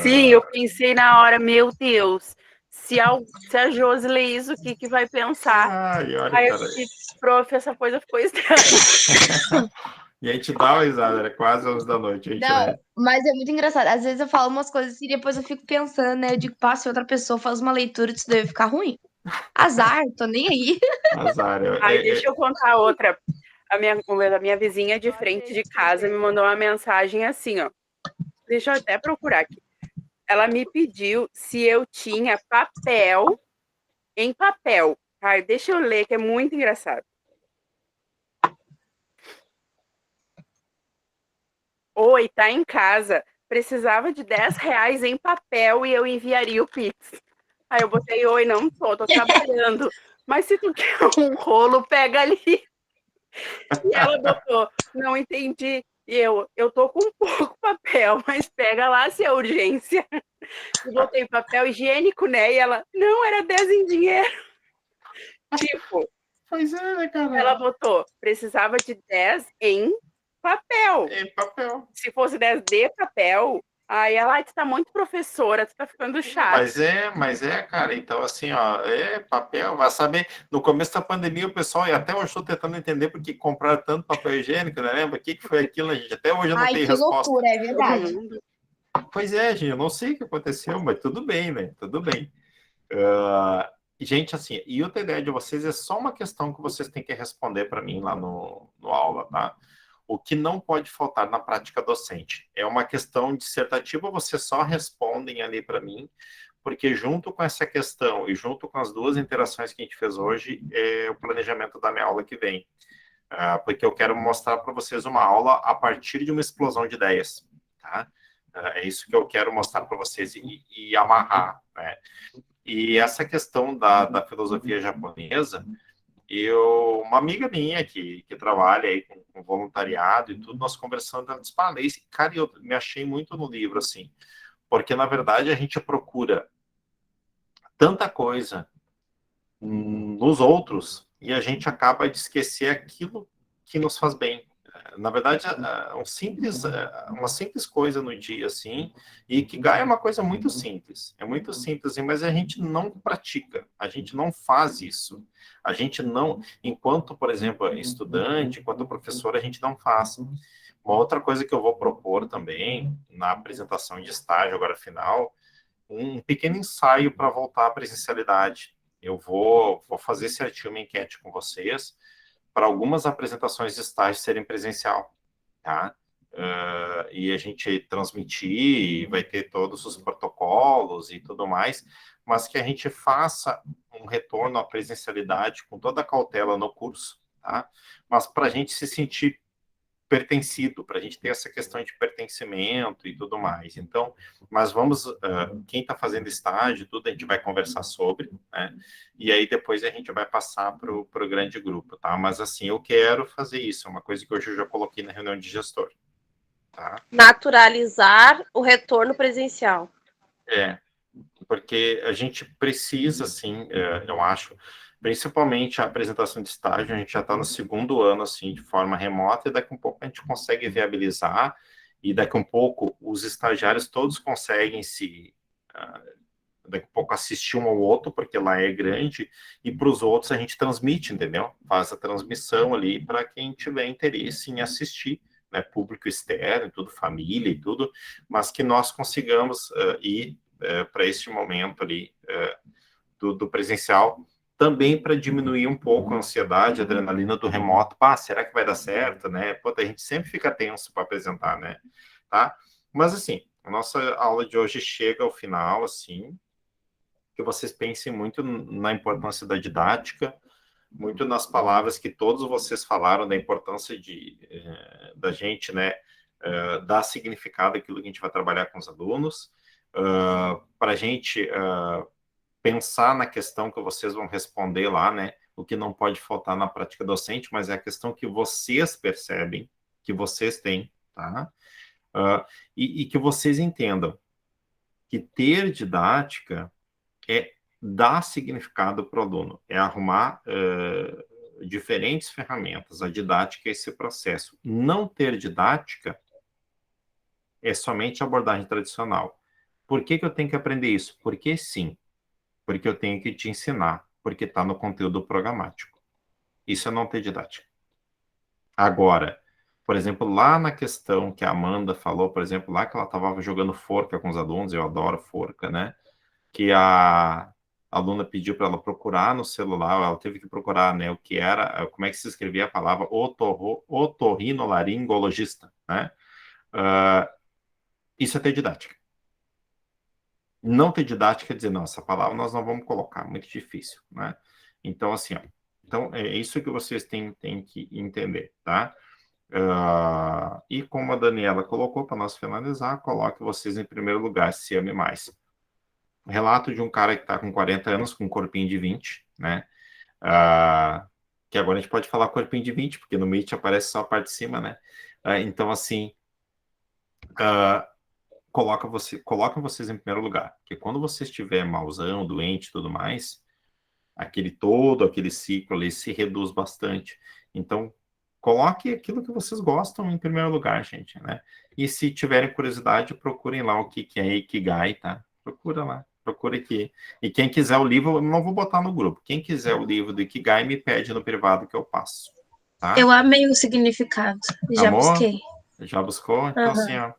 Sim, eu pensei na hora, meu Deus, se a Josi ler isso, o que vai pensar? Ai, olha, Aí eu cara. disse, prof, essa coisa ficou estranha. E a gente dá uma risada, era quase 11 da noite. A gente, Não, né? mas é muito engraçado. Às vezes eu falo umas coisas assim, e depois eu fico pensando, né? Eu digo, pá, se outra pessoa faz uma leitura, isso deve ficar ruim. Azar, tô nem aí. Azar. Ai, deixa eu contar outra. A minha vizinha de frente de casa me mandou uma mensagem assim, ó. Deixa eu até procurar aqui. Ela me pediu se eu tinha papel em papel. Ai, deixa eu ler, que é muito engraçado. Oi, tá em casa. Precisava de R$ 10 em papel e eu enviaria o Pix. Aí eu botei, oi, não tô trabalhando. Mas se tu quer um rolo, pega ali. E ela botou, não entendi. E eu tô com pouco papel, mas pega lá se é urgência. Eu botei papel higiênico, né? E ela, não, era 10 em dinheiro. Tipo, Pois é, né, cara? ela botou, precisava de 10 em papel. Em papel. Se fosse 10 de papel, aí ela, tu tá muito professora, tu tá ficando chata. Mas é, cara, então assim, ó, é papel, vai saber, no começo da pandemia o pessoal, e até hoje estou tentando entender porque compraram tanto papel higiênico, né? Lembra? O que foi aquilo, gente? Até hoje eu não Ai, tenho que resposta. loucura, é verdade. Pois é, gente, eu não sei o que aconteceu, mas tudo bem, né? Tudo bem. Gente, assim, e outra ideia de vocês é só uma questão que vocês têm que responder para mim lá no aula, tá? O que não pode faltar na prática docente é uma questão dissertativa, vocês só respondem ali para mim, porque junto com essa questão e junto com as duas interações que a gente fez hoje, é o planejamento da minha aula que vem. Porque eu quero mostrar para vocês uma aula a partir de uma explosão de ideias, tá? É isso que eu quero mostrar para vocês e amarrar, né? E essa questão da filosofia japonesa, uma amiga minha que trabalha aí com voluntariado e tudo, nós conversando, ela disse, cara, eu me achei muito no livro, assim, porque, na verdade, a gente procura tanta coisa nos outros e a gente acaba de esquecer aquilo que nos faz bem. Na verdade, uma simples coisa no dia, assim, e que é uma coisa muito simples. É muito simples, mas a gente não pratica, a gente não faz isso. A gente não, enquanto, por exemplo, estudante, enquanto professor, a gente não faz. Uma outra coisa que eu vou propor também, na apresentação de estágio agora final, um pequeno ensaio para voltar à presencialidade. Eu vou fazer certinho uma enquete com vocês, para algumas apresentações de estágio serem presencial, tá? E a gente transmitir, vai ter todos os protocolos e tudo mais, mas que a gente faça um retorno à presencialidade com toda a cautela no curso, tá? Mas para a gente se sentir pertencido, para a gente ter essa questão de pertencimento e tudo mais. Então, mas vamos, quem está fazendo estágio, tudo, a gente vai conversar sobre, né? E aí depois a gente vai passar para o grande grupo, tá? Mas assim, eu quero fazer isso, é uma coisa que hoje eu já coloquei na reunião de gestor, tá? Naturalizar o retorno presencial. Porque a gente precisa, assim, eu acho, principalmente a apresentação de estágio, a gente já está no segundo ano, assim, de forma remota, e daqui a um pouco a gente consegue viabilizar, e daqui a um pouco os estagiários todos conseguem daqui a pouco assistir um ao outro, porque lá é grande, e para os outros a gente transmite, entendeu? Faz a transmissão ali para quem tiver interesse em assistir, né? Público externo, tudo, família e tudo, mas que nós consigamos ir para esse momento ali do presencial, também para diminuir um pouco a ansiedade, a adrenalina do remoto. Será que vai dar certo, né? Pô, a gente sempre fica tenso para apresentar, né? Tá? Mas, assim, a nossa aula de hoje chega ao final, assim, que vocês pensem muito na importância da didática, muito nas palavras que todos vocês falaram, da importância da gente, né, dar significado àquilo que a gente vai trabalhar com os alunos, para a gente pensar na questão que vocês vão responder lá, né, o que não pode faltar na prática docente, mas é a questão que vocês percebem, que vocês têm, tá? E que vocês entendam que ter didática é dar significado para o aluno, é arrumar diferentes ferramentas. A didática é esse processo. Não ter didática é somente abordagem tradicional. Por que eu tenho que aprender isso? Porque sim. Porque eu tenho que te ensinar. Porque está no conteúdo programático. Isso é não ter didática. Agora, por exemplo, lá na questão que a Amanda falou, por exemplo, lá que ela estava jogando forca com os alunos, eu adoro forca, né? Que a aluna pediu para ela procurar no celular, ela teve que procurar, né, o que era, como é que se escrevia a palavra otorrinolaringologista, né? Isso é ter didática. Não ter didática é dizer, não, essa palavra nós não vamos colocar, muito difícil, né? Então, assim, ó, então é isso que vocês têm que entender, tá? E como a Daniela colocou, para nós finalizar, coloque vocês em primeiro lugar, se ame mais. Relato de um cara que está com 40 anos, com um corpinho de 20, né? Que agora a gente pode falar corpinho de 20, porque no Meet aparece só a parte de cima, né? Então, assim, coloca vocês em primeiro lugar, porque quando você estiver malzão, doente e tudo mais, aquele ciclo ali se reduz bastante. Então, coloque aquilo que vocês gostam em primeiro lugar, gente, né? E se tiverem curiosidade, procurem lá o que é Ikigai, tá? Procura lá, procura aqui. E quem quiser o livro, eu não vou botar no grupo. Quem quiser o livro do Ikigai, me pede no privado que eu passo, tá? Eu amei o significado. Já Amor? busquei. Já buscou? Então, assim, ó.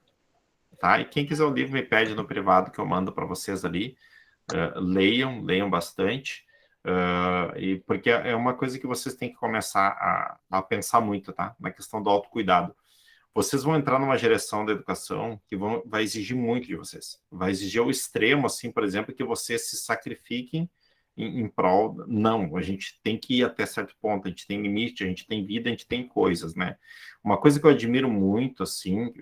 Tá? E quem quiser o livro, me pede no privado que eu mando para vocês ali. Leiam bastante. E porque é uma coisa que vocês têm que começar a pensar muito, tá? Na questão do autocuidado. Vocês vão entrar numa direção da educação que vai exigir muito de vocês. Vai exigir ao extremo, assim, por exemplo, que vocês se sacrifiquem em prol... Não, a gente tem que ir até certo ponto, a gente tem limite, a gente tem vida, a gente tem coisas, né? Uma coisa que eu admiro muito, assim,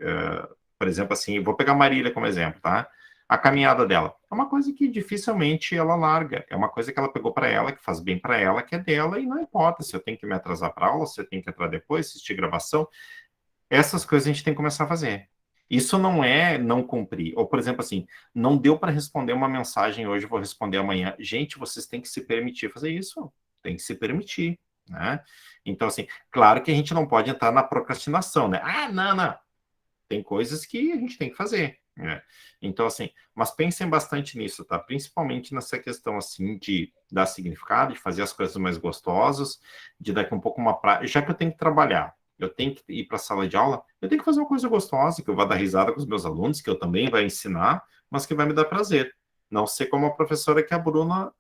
por exemplo, assim, eu vou pegar a Marília como exemplo, tá? A caminhada dela é uma coisa que dificilmente ela larga, é uma coisa que ela pegou para ela, que faz bem para ela, que é dela, e não importa se eu tenho que me atrasar para aula, se eu tenho que entrar depois, assistir gravação, essas coisas a gente tem que começar a fazer. Isso não é não cumprir. Ou, por exemplo, assim, não deu para responder uma mensagem hoje, vou responder amanhã. Gente, vocês têm que se permitir fazer isso. Tem que se permitir, né? Então, assim, claro que a gente não pode entrar na procrastinação, né? Não. Tem coisas que a gente tem que fazer, né? Então, assim, mas pensem bastante nisso, tá? Principalmente nessa questão, assim, de dar significado, de fazer as coisas mais gostosas, de daqui um pouco já que eu tenho que trabalhar, eu tenho que ir para a sala de aula, eu tenho que fazer uma coisa gostosa, que eu vou dar risada com os meus alunos, que eu também vai ensinar, mas que vai me dar prazer. Não ser como a professora que a Bruna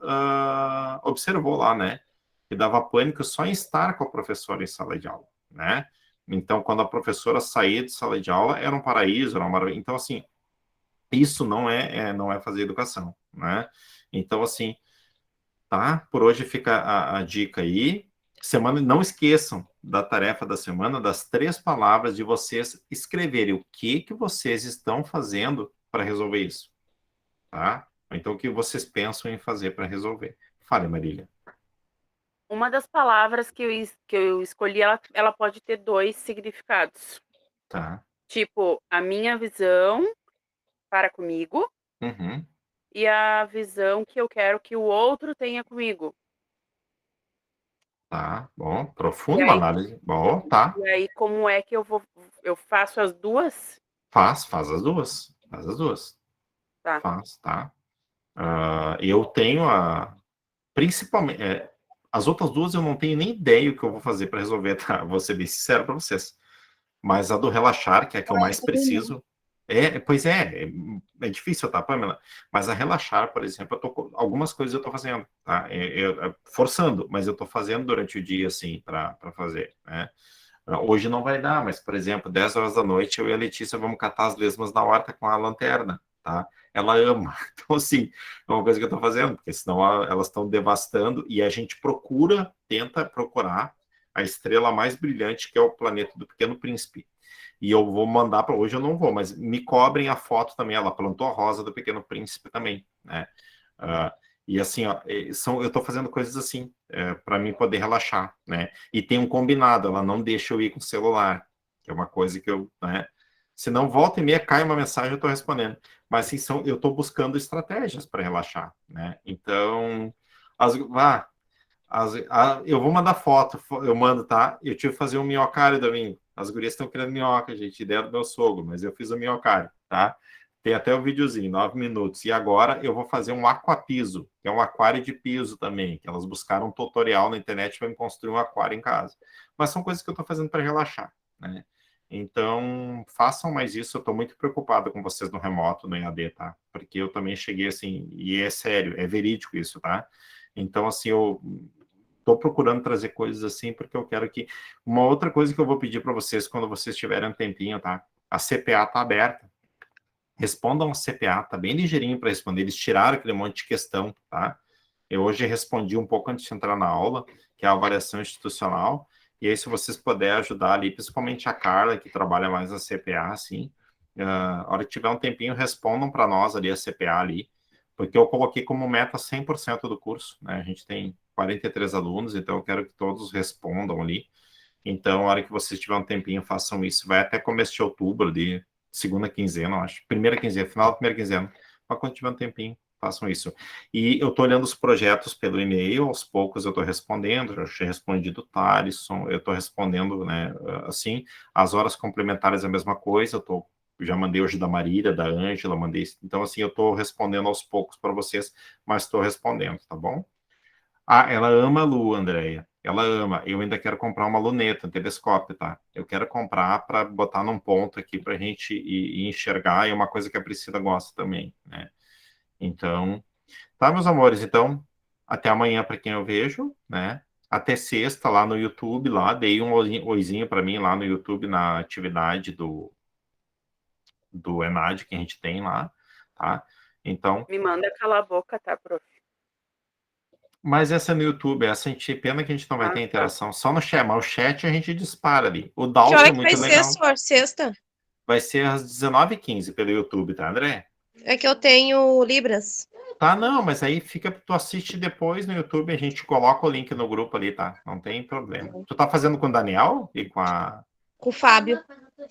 observou lá, né? Que dava pânico só em estar com a professora em sala de aula, né? Então, quando a professora saía de sala de aula, era um paraíso, era uma maravilha. Então, assim, isso não é fazer educação, né? Então, assim, tá? Por hoje fica a dica aí. Semana, não esqueçam da tarefa da semana, das 3 palavras de vocês escreverem o que vocês estão fazendo para resolver isso, tá? Então, o que vocês pensam em fazer para resolver. Fale, Marília. Uma das palavras que eu escolhi, ela pode ter 2 significados. Tá. Tipo, a minha visão para comigo e a visão que eu quero que o outro tenha comigo. Tá, bom. Profunda uma análise. Bom, tá. E aí, como é que eu faço as 2? Faz as duas. Faz as duas. Tá. Faz, tá. Eu tenho principalmente... as outras 2 eu não tenho nem ideia o que eu vou fazer para resolver, tá? Vou ser bem sincero para vocês. Mas a do relaxar, que é a que eu mais preciso... Pois é difícil, tá, Pamela? Mas a relaxar, por exemplo, algumas coisas eu tô fazendo, tá? Forçando, mas eu tô fazendo durante o dia, assim, para fazer, né? Hoje não vai dar, mas, por exemplo, 10 horas da noite, eu e a Letícia vamos catar as lesmas na horta com a lanterna, tá? Ela ama. Então, assim, é uma coisa que eu tô fazendo, porque senão elas estão devastando e a gente tenta procurar a estrela mais brilhante, que é o planeta do Pequeno Príncipe. E eu vou mandar para hoje, eu não vou, mas me cobrem a foto também. Ela plantou a rosa do Pequeno Príncipe também, né? E assim, ó, eu tô fazendo coisas assim, para mim poder relaxar, né? E tem um combinado, ela não deixa eu ir com o celular, que é uma coisa que eu, né? Se não, volta e meia, cai uma mensagem, eu estou respondendo. Mas assim, eu estou buscando estratégias para relaxar, né? Então, eu vou mandar foto, eu mando, tá? Eu tive que fazer um minhocário domingo. As gurias estão querendo minhoca, gente, ideia do meu sogro, mas eu fiz o minhocário, tá? Tem até o videozinho, 9 minutos. E agora eu vou fazer um aquapiso, que é um aquário de piso também, que elas buscaram um tutorial na internet para me construir um aquário em casa. Mas são coisas que eu estou fazendo para relaxar, né? Então, façam mais isso. Eu estou muito preocupado com vocês no remoto, no EAD, tá? Porque eu também cheguei assim, e é sério, é verídico isso, tá? Então, assim, eu estou procurando trazer coisas assim, porque eu quero que... Uma outra coisa que eu vou pedir para vocês, quando vocês tiverem um tempinho, tá? A CPA está aberta. Respondam a CPA, tá bem ligeirinho para responder. Eles tiraram aquele monte de questão, tá? Eu hoje respondi um pouco antes de entrar na aula, que é a avaliação institucional. E aí, se vocês puderem ajudar ali, principalmente a Carla, que trabalha mais na CPA, assim, a hora que tiver um tempinho, respondam para nós ali a CPA ali, porque eu coloquei como meta 100% do curso, né? A gente tem 43 alunos, então eu quero que todos respondam ali. Então, a hora que vocês tiverem um tempinho, façam isso. Vai até começo de outubro, de segunda quinzena, eu acho. Primeira quinzena, final da primeira quinzena. Mas quando tiver um tempinho, façam isso. E eu estou olhando os projetos pelo e-mail, aos poucos eu estou respondendo, já tinha respondido o Thaleson, eu estou respondendo, né, assim, as horas complementares é a mesma coisa, já mandei hoje da Marília, da Ângela, mandei, então assim, eu estou respondendo aos poucos para vocês, mas estou respondendo, tá bom? Ah, ela ama a Lu, Andréia, ela ama, eu ainda quero comprar uma luneta, um telescópio, tá? Eu quero comprar para botar num ponto aqui para a gente ir enxergar, e é uma coisa que a Priscila gosta também, né? Então, tá, meus amores? Então, até amanhã para quem eu vejo, né? Até sexta lá no YouTube, lá, dei um oizinho para mim lá no YouTube na atividade do ENAD que a gente tem lá, tá? Então... Me manda calar a boca, tá, prof? Mas essa no YouTube, essa pena que a gente não vai ter interação, só no chat, mas o chat a gente dispara ali. O Que Dalton hora é que muito vai legal. ser, senhor? Sexta? Vai ser às 19h15 pelo YouTube, tá, André? É que eu tenho Libras. Tá, não, mas aí tu assiste depois no YouTube, a gente coloca o link no grupo ali, tá? Não tem problema. Tu tá fazendo com o Daniel e com a... Com o Fábio.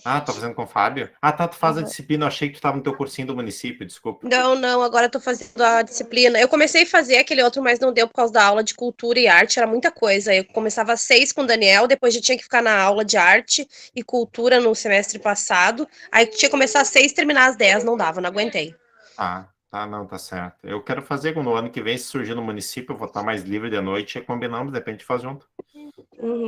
Ah, tá fazendo com o Fábio? Ah, tá, tu faz a disciplina, eu achei que tu tava no teu cursinho do município, desculpa. Não, agora eu tô fazendo a disciplina. Eu comecei a fazer aquele outro, mas não deu por causa da aula de cultura e arte, era muita coisa. Eu começava às 6 com o Daniel, depois já tinha que ficar na aula de arte e cultura no semestre passado. Aí tinha que começar às 6 e terminar às 10, não dava, não aguentei. Ah, tá, não, tá certo. Eu quero fazer no ano que vem, se surgir no município, eu vou estar mais livre de noite e combinamos, de repente faz junto.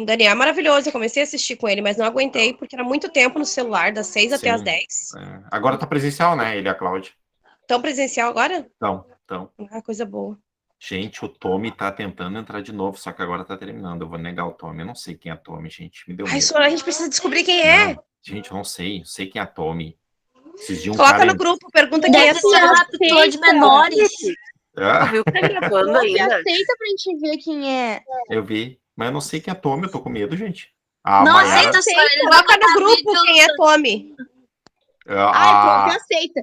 Daniel é maravilhoso, eu comecei a assistir com ele, mas não aguentei, porque era muito tempo no celular, das 6 até às 10. É. Agora tá presencial, né, ele e a Cláudia? Tão presencial agora? Então. Ah, coisa boa. Gente, o Tommy tá tentando entrar de novo, só que agora tá terminando. Eu vou negar o Tommy. Eu não sei quem é Tommy, gente. Me deu medo. Ai, Sora, a gente precisa descobrir quem é. Não, gente, eu não sei. Eu sei quem é Tommy. Coloca no grupo, pergunta quem é Deve ser raptor de menores. Ah, Viu que tá gravando ainda? Aceita pra gente ver quem é. eu vi. Mas eu não sei quem é Tommy, eu tô com medo, gente. Não Maiara... aceita, Sora. Coloca no grupo quem é Tommy. Ai, que aceita.